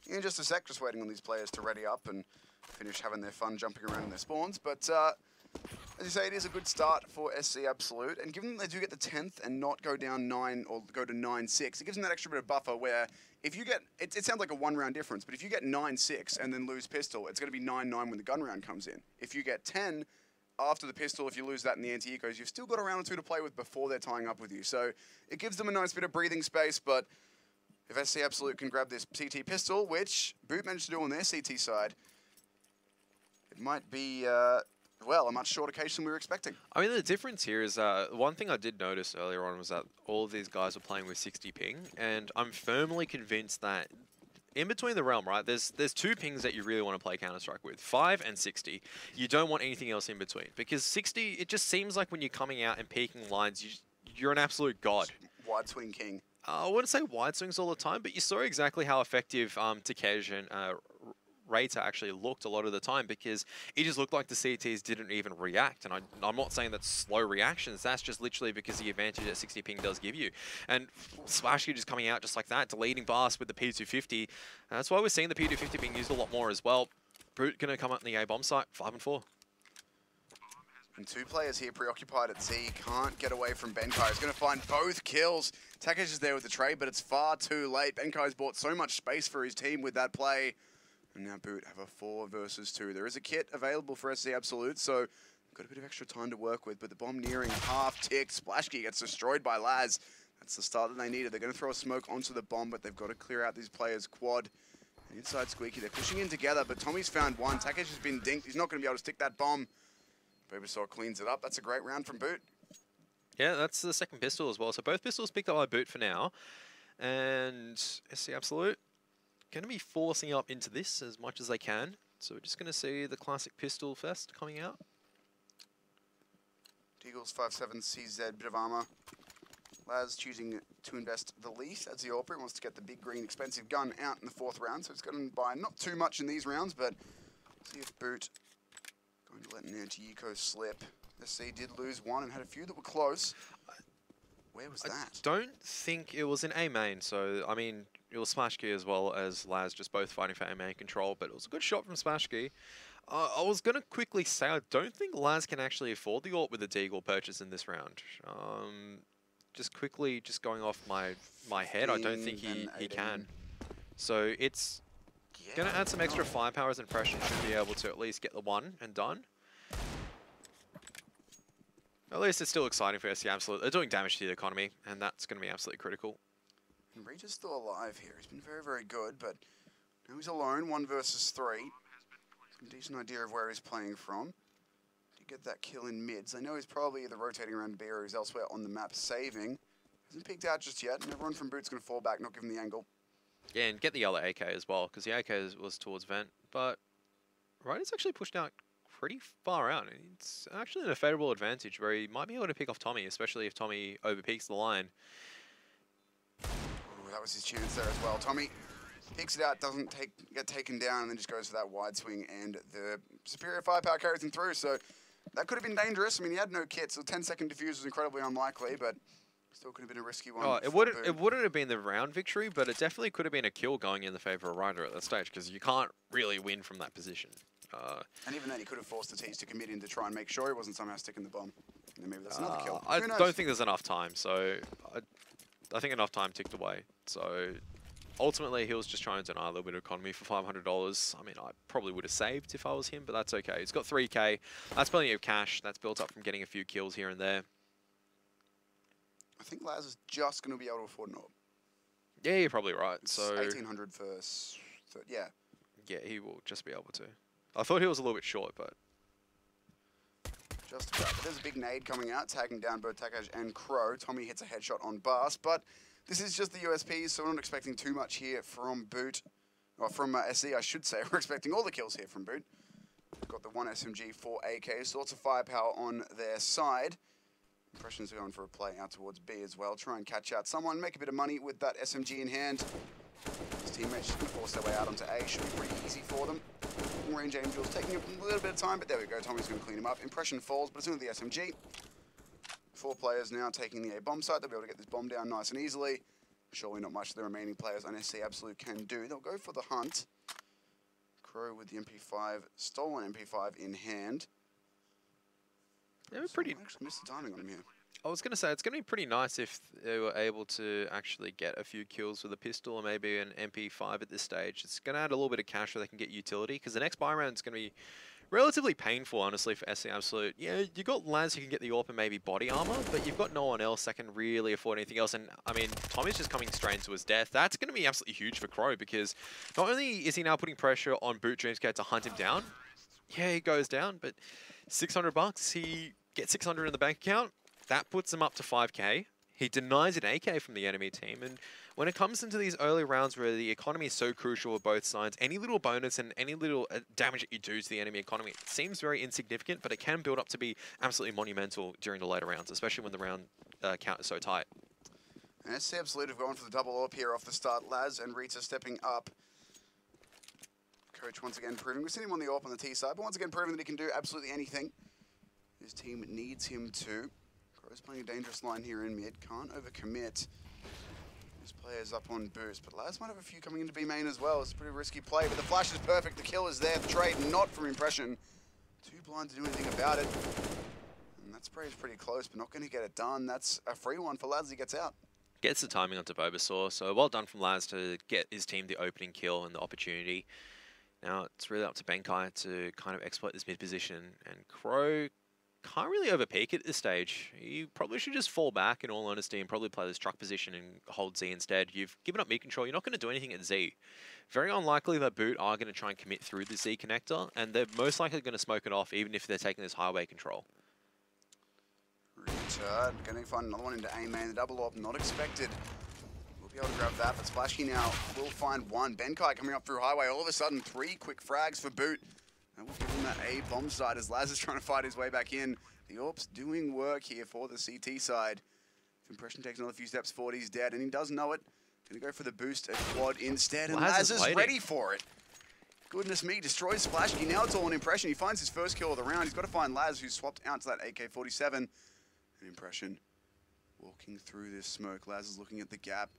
in just a sec, just waiting on these players to ready up and finish having their fun jumping around in their spawns. But as you say, it is a good start for SC Absolute, and given that they do get the 10th and not go down 9 or go to 9-6, it gives them that extra bit of buffer where if you get, it sounds like a 1-round difference, but if you get 9-6 and then lose pistol, it's going to be 9-9 when the gun round comes in. If you get 10 after the pistol, if you lose that in the anti-ecos, you've still got a round or 2 to play with before they're tying up with you. So it gives them a nice bit of breathing space, but if SC Absolute can grab this CT pistol, which Boot managed to do on their CT side, it might be, well, a much shorter case than we were expecting. I mean, the difference here is, one thing I did notice earlier on was that all of these guys were playing with 60 ping, and I'm firmly convinced that in between the realm, right, there's 2 pings that you really want to play Counter-Strike with, 5 and 60. You don't want anything else in between, because 60, it just seems like when you're coming out and peeking lines, you're an absolute god. Wide swing king. I wouldn't say wide swings all the time, but you saw exactly how effective Takej and Ro8 actually looked a lot of the time, because it just looked like the CTs didn't even react. And I'm not saying that's slow reactions, that's just literally because the advantage that 60 ping does give you. And Splashkey just coming out just like that, deleting Blast with the P250. That's why we're seeing the P250 being used a lot more as well. Brute going to come up in the A bomb site, 5 and 4. And 2 players here preoccupied at Z, can't get away from Benkai. He's going to find both kills. Takej is there with the trade, but it's far too late. Benkai's bought so much space for his team with that play. And now Boot have a 4 versus 2. There is a kit available for SC Absolute, so got a bit of extra time to work with, but the bomb nearing half-tick. Splashkey gets destroyed by Laz. That's the start that they needed. They're going to throw a smoke onto the bomb, but they've got to clear out these players' quad. And inside Squeaky, they're pushing in together, but Tommy's found one. Takej has been dinked. He's not going to be able to stick that bomb. Bulbasaur cleans it up. That's a great round from Boot. Yeah, that's the second pistol as well. So both pistols picked up by Boot for now. And SC Absolute going to be forcing up into this as much as they can. So we're just going to see the classic pistol first coming out. Deagles 5.7 CZ, bit of armor. Laz choosing to invest the least as the AWPer. Wants to get the big green expensive gun out in the 4th round. So it's going to buy not too much in these rounds, but see if Boot going to let an anti-eco slip. SC did lose one and had a few that were close. Where was that? I don't think it was an A main, so I mean, it was Splashkey as well as Laz, just both fighting for A main control, but it was a good shot from Splashkey. I was going to quickly say, I don't think Laz can actually afford the AWP with a Deagle purchase in this round. Just quickly, just going off my head, I don't think he can. So it's going to add some extra firepower as impression, should be able to at least get the one and done. At least it's still exciting for SC Absolute. They're doing damage to the economy, and that's going to be absolutely critical. And Reach is still alive here. He's been very, very good, but now he's alone, 1 versus 3. Some decent idea of where he's playing from. To get that kill in mids. I know he's probably either rotating around B or he's elsewhere on the map saving. Hasn't peeked out just yet, and everyone from Boot's going to fall back, not given the angle. Yeah, and get the yellow AK as well, because the AK was towards vent, but Ro8's actually pushed out pretty far out. It's actually in a favourable advantage where he might be able to pick off Tommy, especially if Tommy overpeaks the line. Ooh, that was his chance there as well. Tommy picks it out, doesn't get taken down, and then just goes for that wide swing, and the superior firepower carries him through, so that could have been dangerous. I mean, he had no kit, so 10-second defuse was incredibly unlikely, but still could have been a risky one. Oh, it wouldn't have been the round victory, but it definitely could have been a kill going in the favour of Ryder at that stage, because you can't really win from that position. And even then, he could have forced the T's to commit in to try and make sure he wasn't somehow sticking the bomb. And then maybe that's another kill. I don't think there's enough time, so I think enough time ticked away. So ultimately, he was just trying to deny a little bit of economy for $500. I mean, I probably would have saved if I was him, but that's okay. He's got 3K. That's plenty of cash. That's built up from getting a few kills here and there. I think Laz is just going to be able to afford an AWP. Yeah, you're probably right. It's so 1,800 first. Yeah. Yeah, he will just be able to. I thought he was a little bit short, but just about. But there's a big nade coming out, tagging down both Takaj and Crow. Tommy hits a headshot on Bast, but this is just the USP, so we're not expecting too much here from Boot. Or from SE, I should say. We're expecting all the kills here from Boot. Got the 1 SMG, 4 AK, so lots of firepower on their side. Impressions are going for a play out towards B as well. Try and catch out someone, make a bit of money with that SMG in hand. His teammates just going to force their way out onto A. Should be pretty easy for them. Long range aim duels taking a little bit of time, but there we go. Tommy's going to clean him up. Impression falls, but it's only the SMG. 4 players now taking the A bomb site. They'll be able to get this bomb down nice and easily. Surely not much the remaining players on SC Absolute can do. They'll go for the hunt. Crow with the MP5, stolen MP5 in hand. Yeah, pretty. I actually missed the timing on him here. I was going to say, it's going to be pretty nice if they were able to actually get a few kills with a pistol or maybe an MP5 at this stage. It's going to add a little bit of cash so they can get utility, because the next buy round is going to be relatively painful, honestly, for SC Absolute. Yeah, you got Laz who can get the AWP and maybe body armor, but you've got no one else that can really afford anything else. And, I mean, Tommy's just coming straight into his death. That's going to be absolutely huge for Crow, because not only is he now putting pressure on Boot Dreamscape to hunt him down, yeah, he goes down, but $600, he gets 600 in the bank account. That puts him up to 5K. He denies an AK from the enemy team. And when it comes into these early rounds where the economy is so crucial with both sides, any little bonus and any little damage that you do to the enemy economy seems very insignificant, but it can build up to be absolutely monumental during the later rounds, especially when the round count is so tight. And SC Absolute have gone for the double AWP here off the start. Laz and Rita stepping up. Coach once again proving, we've seen him on the AWP on the T side, but once again proving that he can do absolutely anything his team needs him to. Crow's playing a dangerous line here in mid. Can't overcommit. His players up on boost, but Laz might have a few coming into B main as well. It's a pretty risky play, but the flash is perfect. The kill is there. The trade not from impression. Too blind to do anything about it. And that spray is pretty close, but not going to get it done. That's a free one for Laz. He gets out. Gets the timing onto Bulbasaur, so well done from Laz to get his team the opening kill and the opportunity. Now it's really up to Benkai to kind of exploit this mid position, and Crow can't really overpeak at this stage. You probably should just fall back, in all honesty, and probably play this truck position and hold Z instead. You've given up mid control. You're not going to do anything at Z. Very unlikely that Boot are going to try and commit through the Z connector, and they're most likely going to smoke it off, even if they're taking this highway control. Richard going to find another one into A main. The double AWP not expected. We'll be able to grab that, but Splashy now will find one. Benkai coming up through highway. All of a sudden, 3 quick frags for Boot. And we'll give him that A bomb side as Laz is trying to fight his way back in. The AWP's doing work here for the CT side. If Impression takes another few steps forward, he's dead, and he does know it. Gonna go for the boost at quad instead, and Laz is ready for it. Goodness me, destroys Splashkey. Now it's all an Impression. He finds his first kill of the round. He's got to find Laz, who's swapped out to that AK-47. An Impression walking through this smoke. Laz is looking at the gap.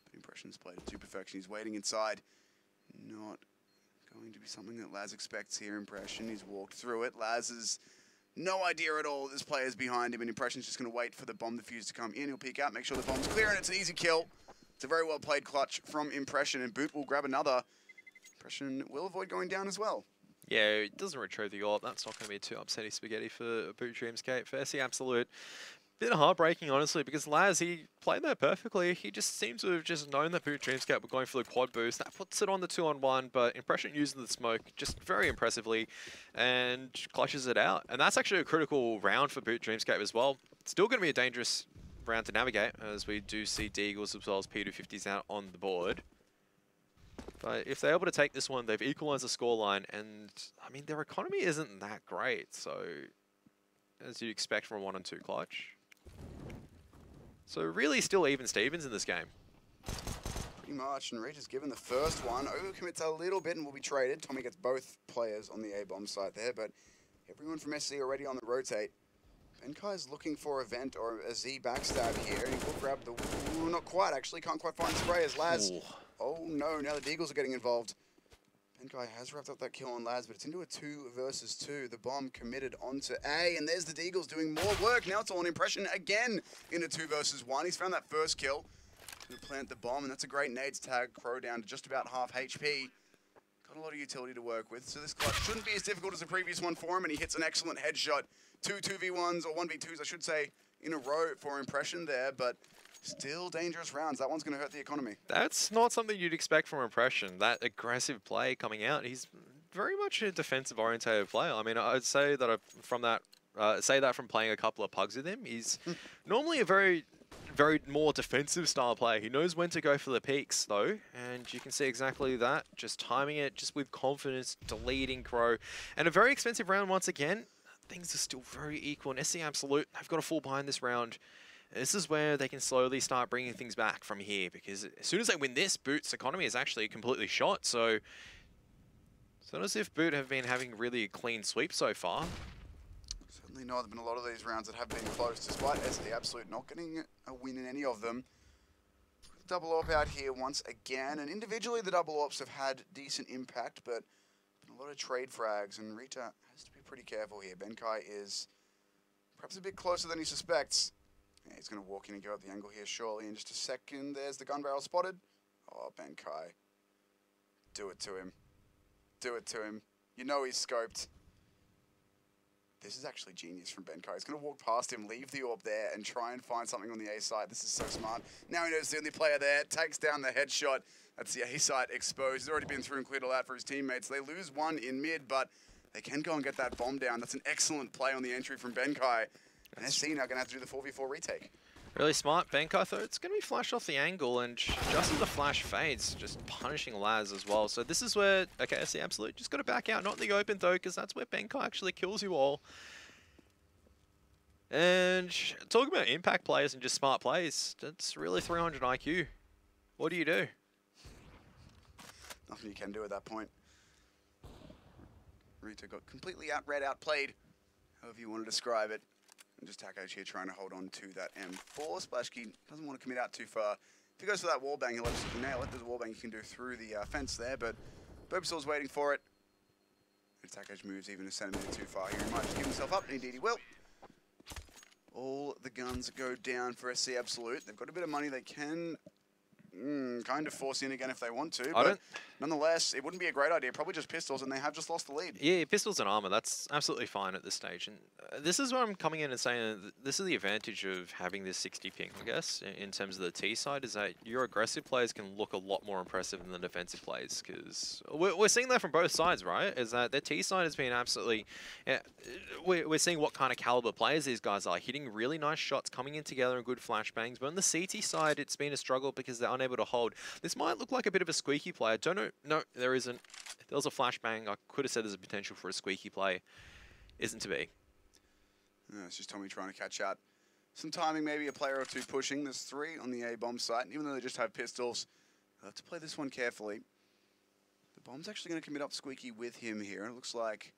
But Impression's played it to perfection. He's waiting inside. Not going to be something that Laz expects here. Impression, he's walked through it. Laz has no idea at all that this player's behind him, and Impression's just going to wait for the bomb defuse to come in. He'll peek out, make sure the bomb's clear, and it's an easy kill. It's a very well played clutch from Impression, and Boot will grab another. Impression will avoid going down as well. Yeah, it doesn't retrieve the AWP. That's not going to be too upsetting spaghetti for Boot Dreamscape. For SE Absolute, bit heartbreaking, honestly, because Laz, he played that perfectly. He just seems to have just known that Boot Dreamscape were going for the quad boost. That puts it on the 2-on-1, but Impression using the smoke just very impressively and clutches it out. And that's actually a critical round for Boot Dreamscape as well. It's still going to be a dangerous round to navigate, as we do see Deagles as well as P250s out on the board. But if they're able to take this one, they've equalized the scoreline, and I mean, their economy isn't that great, so as you'd expect from a 1-on-2 clutch. So really still even Stevens in this game. Pretty much, and Reach is given the first one. Overcommits a little bit and will be traded. Tommy gets both players on the A-bomb site there, but everyone from SC already on the rotate. Benkai's looking for a vent or a Z backstab here, and he will grab the... Ooh, not quite, actually. Can't quite find the spray as Laz... Ooh. Oh no, now the Deagles are getting involved. Benkai has wrapped up that kill on Laz, but it's into a 2 versus 2. The bomb committed onto A, and there's the Deagles doing more work. Now it's all an Impression again in a 2 versus 1. He's found that first kill. Gonna plant the bomb, and that's a great nades tag. Crow down to just about half HP. Got a lot of utility to work with, so this clutch shouldn't be as difficult as the previous one for him, and he hits an excellent headshot. 2 2v1s, or 1v2s, I should say, in a row for Impression there, but still dangerous rounds. That one's going to hurt the economy. That's not something you'd expect from Impression. That aggressive play coming out. He's very much a defensive-oriented player. I mean, I'd say that from playing a couple of pugs with him. He's normally a very more defensive style player. He knows when to go for the peaks, though, and you can see exactly that. Just timing it, just with confidence, deleting Crow. And a very expensive round once again. Things are still very equal. And SC Absolute have got a full buy in this round. This is where they can slowly start bringing things back from here, because as soon as they win this, Boot's economy is actually completely shot. So it's not as if Boot have been having really a clean sweep so far. Certainly not. There have been a lot of these rounds that have been close, despite SD Absolute not getting a win in any of them. Double AWP out here once again, and individually the double AWPs have had decent impact, but a lot of trade frags, and Rita has to be pretty careful here. Benkai is perhaps a bit closer than he suspects. Yeah, he's going to walk in and go up the angle here shortly. In just a second, there's the gun barrel spotted. Oh, Benkai. Do it to him. Do it to him. You know he's scoped. This is actually genius from Benkai. He's going to walk past him, leave the AWP there, and try and find something on the A side. This is so smart. Now he knows the only player there. Takes down the headshot. That's the A side exposed. He's already been through and cleared all out for his teammates. They lose one in mid, but they can go and get that bomb down. That's an excellent play on the entry from Benkai. And SC now going to have to do the 4v4 retake. Really smart. Benkai, though, it's going to be flashed off the angle, and just as the flash fades, just punishing Laz as well. So this is where, okay, SC Absolute just got to back out, not in the open, though, because that's where Benkai actually kills you all. And talking about impact players and just smart plays, that's really 300 IQ. What do you do? Nothing you can do at that point. Rito got completely outplayed, however you want to describe it. And just Tako's here trying to hold on to that M4. Splashkey doesn't want to commit out too far. If he goes for that wallbang, he'll just nail it. There's a wallbang he can do through the fence there, but Burbsall's waiting for it. And Tako's moves even a centimetre too far here. He might just give himself up, and indeed he will. All the guns go down for SC Absolute. They've got a bit of money. They can kind of force in again if they want to, but nonetheless, it wouldn't be a great idea. Probably just pistols, and they have just lost the lead. Yeah, pistols and armor, that's absolutely fine at this stage. And this is where I'm coming in and saying this is the advantage of having this 60 ping, I guess, in terms of the T side, is that your aggressive players can look a lot more impressive than the defensive players, because we're seeing that from both sides, right? Is that their T side has been absolutely... Yeah, we're seeing what kind of caliber players these guys are, hitting really nice shots, coming in together and good flashbangs, but on the CT side, it's been a struggle because they're unable to hold. This might look like a bit of a squeaky play. I don't know. No, there isn't. If there was a flashbang, I could have said there's a potential for a squeaky play. Isn't to be. No, it's just Tommy trying to catch out. Some timing, maybe a player or two pushing. There's 3 on the A-bomb site, and even though they just have pistols, they'll have to play this one carefully. The Bomb's actually going to commit up Squeaky with him here. It looks like,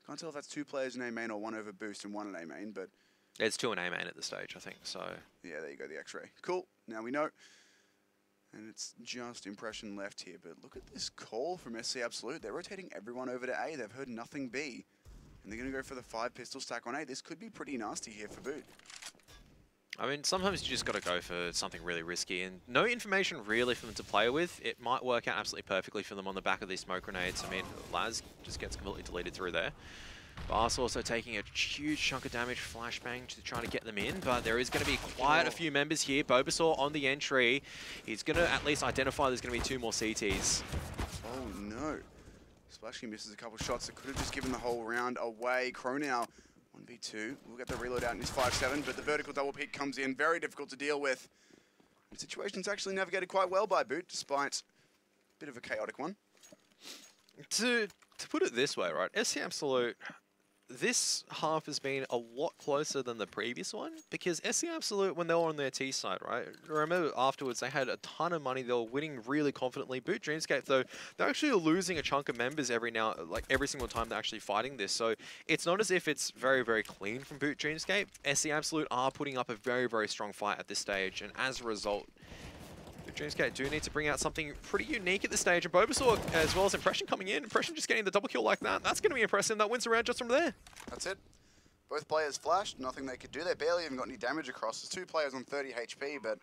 can't tell if that's 2 players in A main or 1 over boost and 1 in A main, but It's 2 in A main at this stage, I think. So yeah, there you go, the X-ray. Cool. Now we know. And it's just impression left here. But look at this call from SC Absolute. They're rotating everyone over to A. They've heard nothing B. And they're going to go for the 5 pistol stack on A. This could be pretty nasty here for Boot. I mean, sometimes you just got to go for something really risky, and no information really for them to play with. It might work out absolutely perfectly for them on the back of these smoke grenades. I mean, Laz just gets completely deleted through there. Bas also taking a huge chunk of damage, flashbang to try to get them in, but there is going to be quite a few members here. Bulbasaur on the entry. He's going to at least identify there's going to be 2 more CTs. Oh no. Splashy misses a couple shots that could have just given the whole round away. Crow now 1v2. We'll get the reload out in his 5-7, but the vertical double peek comes in. Very difficult to deal with. The situation's actually navigated quite well by Boot, despite a bit of a chaotic one. To put it this way, right, SC Absolute, this half has been a lot closer than the previous one, because SC Absolute, when they were on their T side, right, remember afterwards they had a ton of money, they were winning really confidently. Boot Dreamscape, though, they're actually losing a chunk of members every single time they're actually fighting this, so it's not as if it's very, very clean from Boot Dreamscape. SC Absolute are putting up a very, very strong fight at this stage, and as a result, Dreamscape do need to bring out something pretty unique at this stage, and Bulbasaur, as well as Impression coming in. Impression just getting the double kill like that. That's going to be impressive. That wins the round just from there. That's it. Both players flashed, nothing they could do. They barely even got any damage across. There's 2 players on 30 HP, but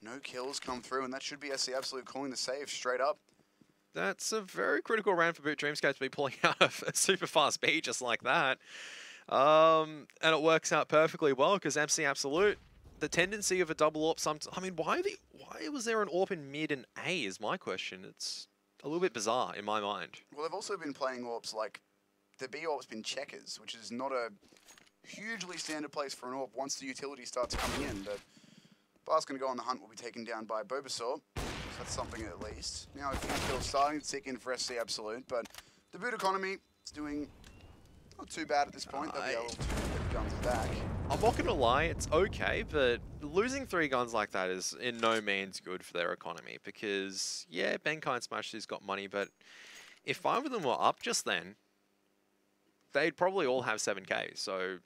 no kills come through, and that should be SC Absolute calling the save straight up. That's a very critical round for Boot Dreamscape to be pulling out a super fast B just like that. And it works out perfectly well, because MC Absolute, the tendency of a double AWP, I mean, why was there an AWP in mid and A is my question. It's a little bit bizarre in my mind. Well, they've also been playing AWPs like the B AWP's been checkers, which is not a hugely standard place for an AWP once the utility starts coming in. But Bar's going to go on the hunt, will be taken down by Bulbasaur. So that's something at least. Now a few kills starting to tick in for SC Absolute, but the Boot economy is doing not too bad at this point. They'll be able to get the guns back. I'm not going to lie, it's okay, but losing 3 guns like that is in no means good for their economy, because, yeah, Benkai and Smashy's got money, but if 5 of them were up just then, they'd probably all have 7k, so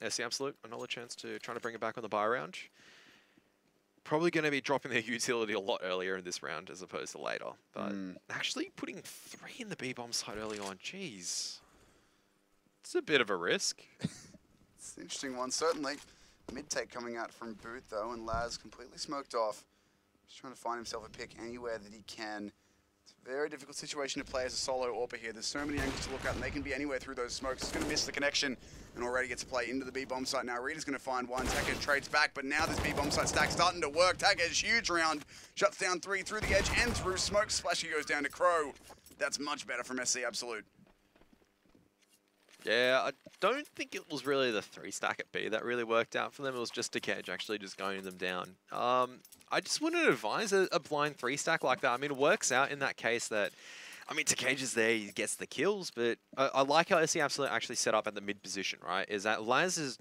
SC Absolute, another chance to try to bring it back on the buy round. Probably going to be dropping their utility a lot earlier in this round as opposed to later, but actually putting 3 in the B-bomb side early on, jeez. It's a bit of a risk. It's an interesting one, certainly. Mid-take coming out from Boot, though, and Laz completely smoked off. Just trying to find himself a pick anywhere that he can. It's a very difficult situation to play as a solo AWPer here. There's so many angles to look at, and they can be anywhere through those smokes. He's going to miss the connection and already gets to play into the B-bomb site. Now Rita's going to find one. Takesh trades back, but now this B-bomb site stack starting to work. Takesh, huge round. Shuts down 3 through the edge and through smoke. Splashy goes down to Crow. That's much better from SC Absolute. Yeah, I don't think it was really the 3 stack at B that really worked out for them. It was just Takesh actually just going them down. I just wouldn't advise a blind 3 stack like that. I mean, it works out in that case that, I mean, Takesh is there, he gets the kills, but I like how SC Absolute actually set up at the mid position, right? Is that Laz is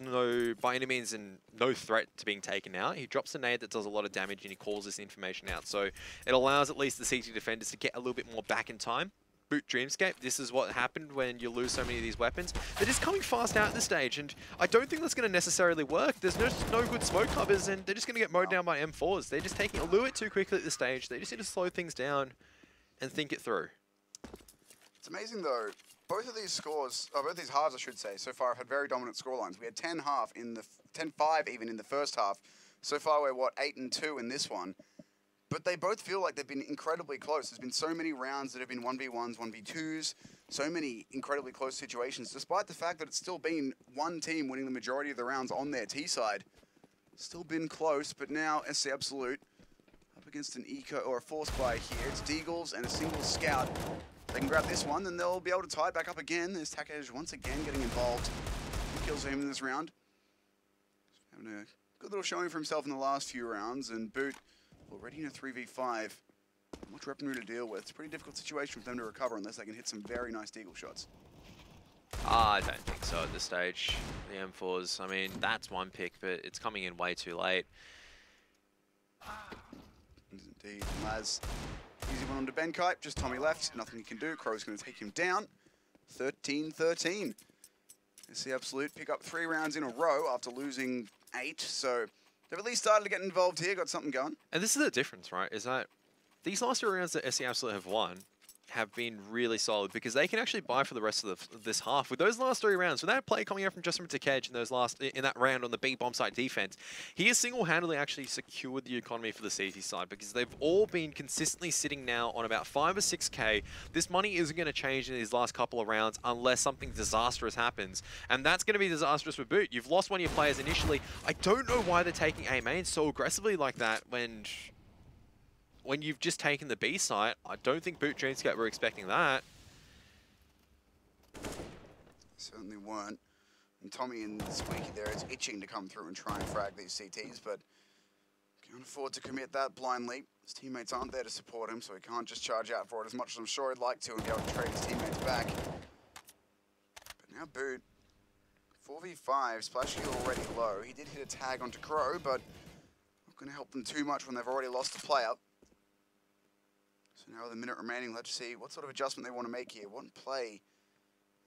by any means no threat to being taken out. He drops a nade that does a lot of damage and he calls this information out. So it allows at least the CT defenders to get a little bit more back in time. Boot Dreamscape, this is what happened when you lose so many of these weapons. They're just coming fast out at this stage, and I don't think that's going to necessarily work. There's no good smoke covers, and they're just going to get mowed down by M4s. They're just taking a little bit too quickly at this stage. They just need to slow things down and think it through. It's amazing, though. Both of these scores, both these halves, I should say, so far have had very dominant scorelines. We had 10-5 even in the first half. So far, we're, what, 8-2 in this one. But they both feel like they've been incredibly close. There's been so many rounds that have been 1v1s, 1v2s, so many incredibly close situations, despite the fact that it's still been one team winning the majority of the rounds on their T side. Still been close, but now SC Absolute up against an eco or a force buy here. It's Deagles and a single scout. If they can grab this one, then they'll be able to tie it back up again. There's Takesh once again getting involved. 2 kills for him in this round. Having a good little showing for himself in the last few rounds, and Boot already in a 3v5. Much weaponry to deal with. It's a pretty difficult situation for them to recover unless they can hit some very nice Deagle shots. I don't think so at this stage. The M4s, I mean, that's one pick, but it's coming in way too late. Indeed. Laz Easy one onto Benkai, just Tommy left, nothing he can do. Crow's going to take him down. 13-13. SC Absolute pick up 3 rounds in a row after losing 8, so they've at least started to get involved here, got something going. And this is the difference, right? Is that these last 2 rounds that SC Absolute have won have been really solid because they can actually buy for the rest of this half. With those last 3 rounds, with that play coming out from Justin Takej in that round on the B bomb site defense, he has single-handedly actually secured the economy for the CT side because they've all been consistently sitting now on about 5 or 6K. This money isn't going to change in these last couple of rounds unless something disastrous happens, and that's going to be disastrous for Boot. You've lost one of your players initially. I don't know why they're taking A main so aggressively like that when you've just taken the B site. I don't think Boot Dreamscape were expecting that. Certainly weren't. And Tommy and Squeaky there is itching to come through and try and frag these CTs, but can't afford to commit that blindly. His teammates aren't there to support him, so he can't just charge out for it as much as I'm sure he'd like to and be able to trade his teammates back. But now Boot, 4v5, splash heal already low. He did hit a tag onto Crow, but not going to help them too much when they've already lost a player. So now with a minute remaining, let's see what sort of adjustment they want to make here. What play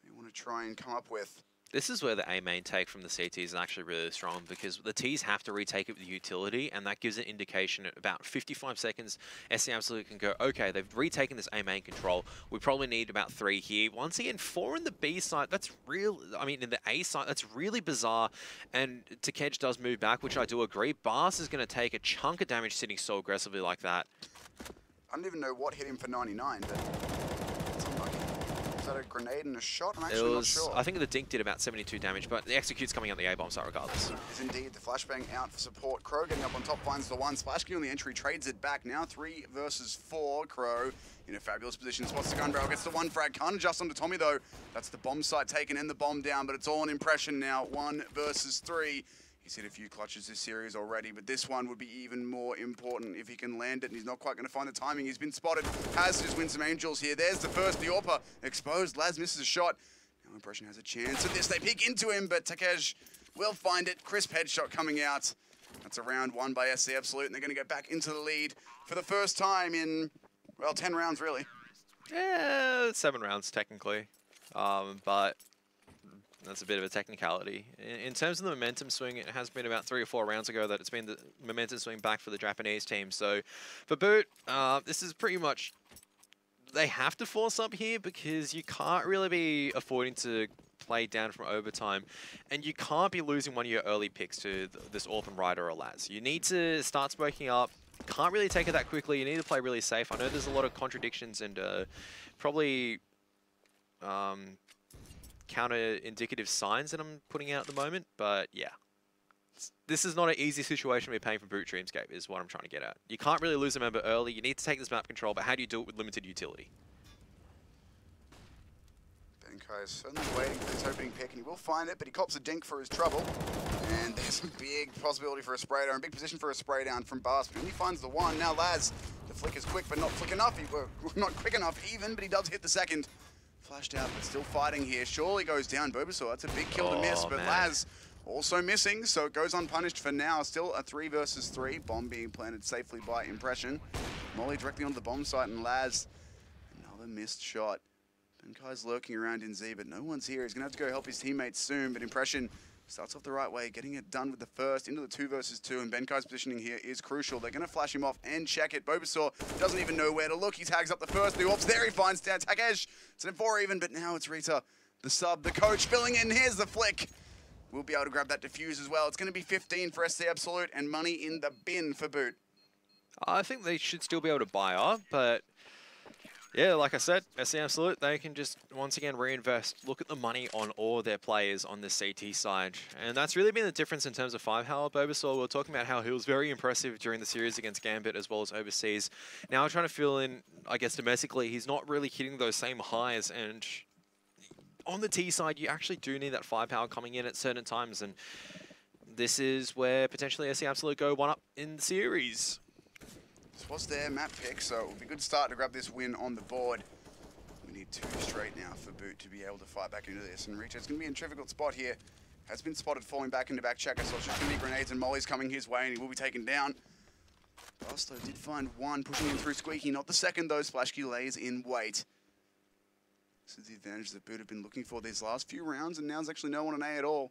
they want to try and come up with. This is where the A main take from the CT is actually really strong because the Ts have to retake it with utility, and that gives an indication at about 55 seconds, SC Absolute can go, okay, they've retaken this A main control. We probably need about 3 here. Once again, 4 in the B site, that's real. I mean, in the A site, that's really bizarre. And Takej does move back, which I do agree. Bars is going to take a chunk of damage sitting so aggressively like that. I don't even know what hit him for 99, but it's unlucky. Was that a grenade and a shot? I'm actually not sure. I think the dink did about 72 damage, but the execute's coming out the A-bomb site regardless. Is indeed the flashbang out for support. Crow getting up on top, finds the 1. Splash kill on the entry, trades it back. Now 3 versus 4. Crow in a fabulous position. Spots the gun barrel, gets the 1 frag. Can't adjust onto Tommy though. That's the bomb site taken and the bomb down, but it's all an impression now. 1 versus 3. He's hit a few clutches this series already, but this one would be even more important if he can land it, and he's not quite going to find the timing. He's been spotted. Has just win some angels here. There's the first. The AWPer exposed. Laz misses a shot. Now Impression has a chance at this. They peek into him, but Takej will find it. Crisp headshot coming out. That's a round 1 by SC Absolute, and they're going to get back into the lead for the first time in, well, 10 rounds, really. Yeah, 7 rounds, technically. But that's a bit of a technicality. In terms of the momentum swing, it has been about 3 or 4 rounds ago that it's been the momentum swing back for the Japanese team. So for Boot, this is pretty much, they have to force up here because you can't really be affording to play down from overtime, and you can't be losing one of your early picks to this Orphan Rider or Laz. You need to start smoking up. Can't really take it that quickly. You need to play really safe. I know there's a lot of contradictions and probably counter-indicative signs that I'm putting out at the moment, but yeah. This is not an easy situation to be paying for Boot Dreamscape, is what I'm trying to get at. You can't really lose a member early. You need to take this map control, but how do you do it with limited utility? Benkai is certainly waiting for this opening pick, and he will find it, but he cops a dink for his trouble. And there's a big possibility for a spray down, a big position for a spray down from Bars, but he finds the 1. Now Laz, the flick is quick, but not quick enough. Not quick enough even, but he does hit the second. Flashed out, but still fighting here. Surely goes down. Bobasaur, that's a big kill to miss, but man. Laz also missing, so it goes unpunished for now. Still a 3 versus 3. Bomb being planted safely by Impression. Molly directly onto the bomb site, and Laz, another missed shot. Benkai's lurking around in Z, but no one's here. He's going to have to go help his teammates soon, but Impression starts off the right way, getting it done with the first into the 2 versus 2, and Benkai's positioning here is crucial. They're going to flash him off and check it. Bobasaur doesn't even know where to look. He tags up the first. The AWP's there. He finds down Takej. It's an 4 even, but now it's Rita, the sub, the coach, filling in. Here's the flick. We'll be able to grab that defuse as well. It's going to be 15 for SC Absolute and money in the bin for Boot. I think they should still be able to buy up, but yeah, like I said, SC Absolute, they can just, once again, reinvest. Look at the money on all their players on the CT side. And that's really been the difference in terms of 5-hour. Bobasaur, we were talking about how he was very impressive during the series against Gambit as well as overseas. Now I'm trying to fill in, I guess, domestically, he's not really hitting those same highs. And on the T side, you actually do need that 5-hour coming in at certain times. And this is where potentially SC Absolute go 1-up in the series. This was their map pick, so it will be a good start to grab this win on the board. We need 2 straight now for Boot to be able to fight back into this. And Richo's going to be in a difficult spot here. Has been spotted falling back into back checker, so it's just going to be grenades and mollies coming his way, and he will be taken down. Busto did find one, pushing him through Squeaky. Not the second, though. Splashkey lays in wait. This is the advantage that Boot have been looking for these last few rounds, and now there's actually no one on A at all.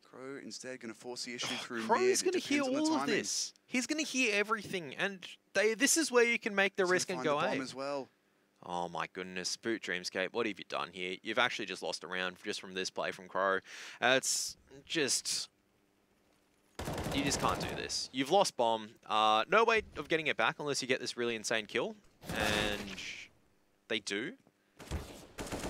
Crow instead going to force the issue through Crow mid. is going to hear all of this. He's going to hear everything, and this is where you can make the risk and go A. As well. Oh my goodness, Boot Dreamscape, what have you done here? You've actually just lost a round just from this play from Crow. It's just... You just can't do this. You've lost bomb. No way of getting it back unless you get this really insane kill. And they do.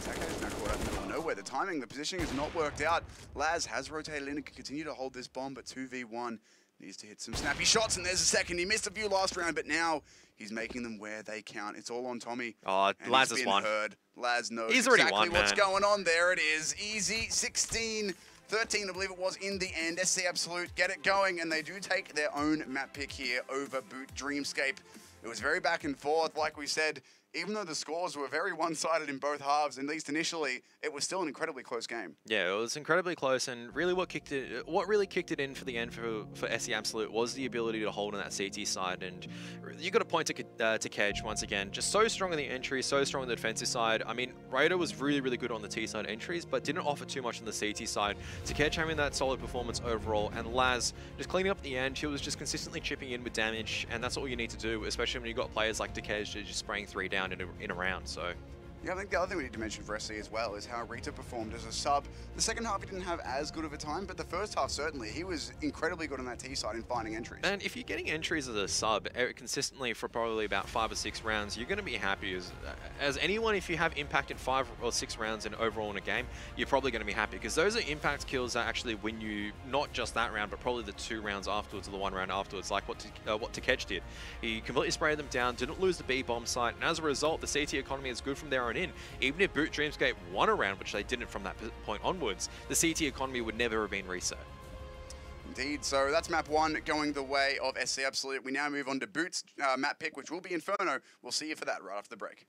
Take's now caught out in the middle of nowhere. The timing, the positioning has not worked out. Laz has rotated in and can continue to hold this bomb, but 2v1 needs to hit some snappy shots, and there's a second. He missed a few last round, but now he's making them where they count. It's all on Tommy. Oh, Laz has won. Laz knows he's exactly already won, what's going on. There it is. Easy. 16-13, I believe it was in the end. SC Absolute get it going, and they do take their own map pick here over Boot Dreamscape. It was very back and forth, like we said. Even though the scores were very one-sided in both halves, at least initially, it was still an incredibly close game. Yeah, it was incredibly close, and really what really kicked it in for the end for SC Absolute was the ability to hold on that CT side, and you got to point to Kedge once again. Just so strong on the entry, so strong on the defensive side. I mean, Ro8 was really, really good on the T side entries, but didn't offer too much on the CT side. To Kedge having that solid performance overall, and Laz just cleaning up at the end. He was just consistently chipping in with damage, and that's all you need to do, especially when you've got players like Kedge just spraying 3 down in a round. So yeah, I think the other thing we need to mention for SC as well is how Rita performed as a sub. The second half he didn't have as good of a time, but the first half certainly, he was incredibly good on that T side in finding entries. And if you're getting entries as a sub consistently for probably about 5 or 6 rounds, you're going to be happy as anyone. If you have impacted 5 or 6 rounds in overall in a game, you're probably going to be happy, because those are impact kills that actually win you not just that round, but probably the 2 rounds afterwards or the 1 round afterwards, like what Kedge did. He completely sprayed them down, didn't lose the B bomb site, and as a result, the CT economy is good from there on in. Even if Boot Dreamscape won a round, which they didn't from that point onwards, the CT economy would never have been reset. Indeed, so that's map 1 going the way of SC Absolute. We now move on to Boot's map pick, which will be Inferno. We'll see you for that right after the break.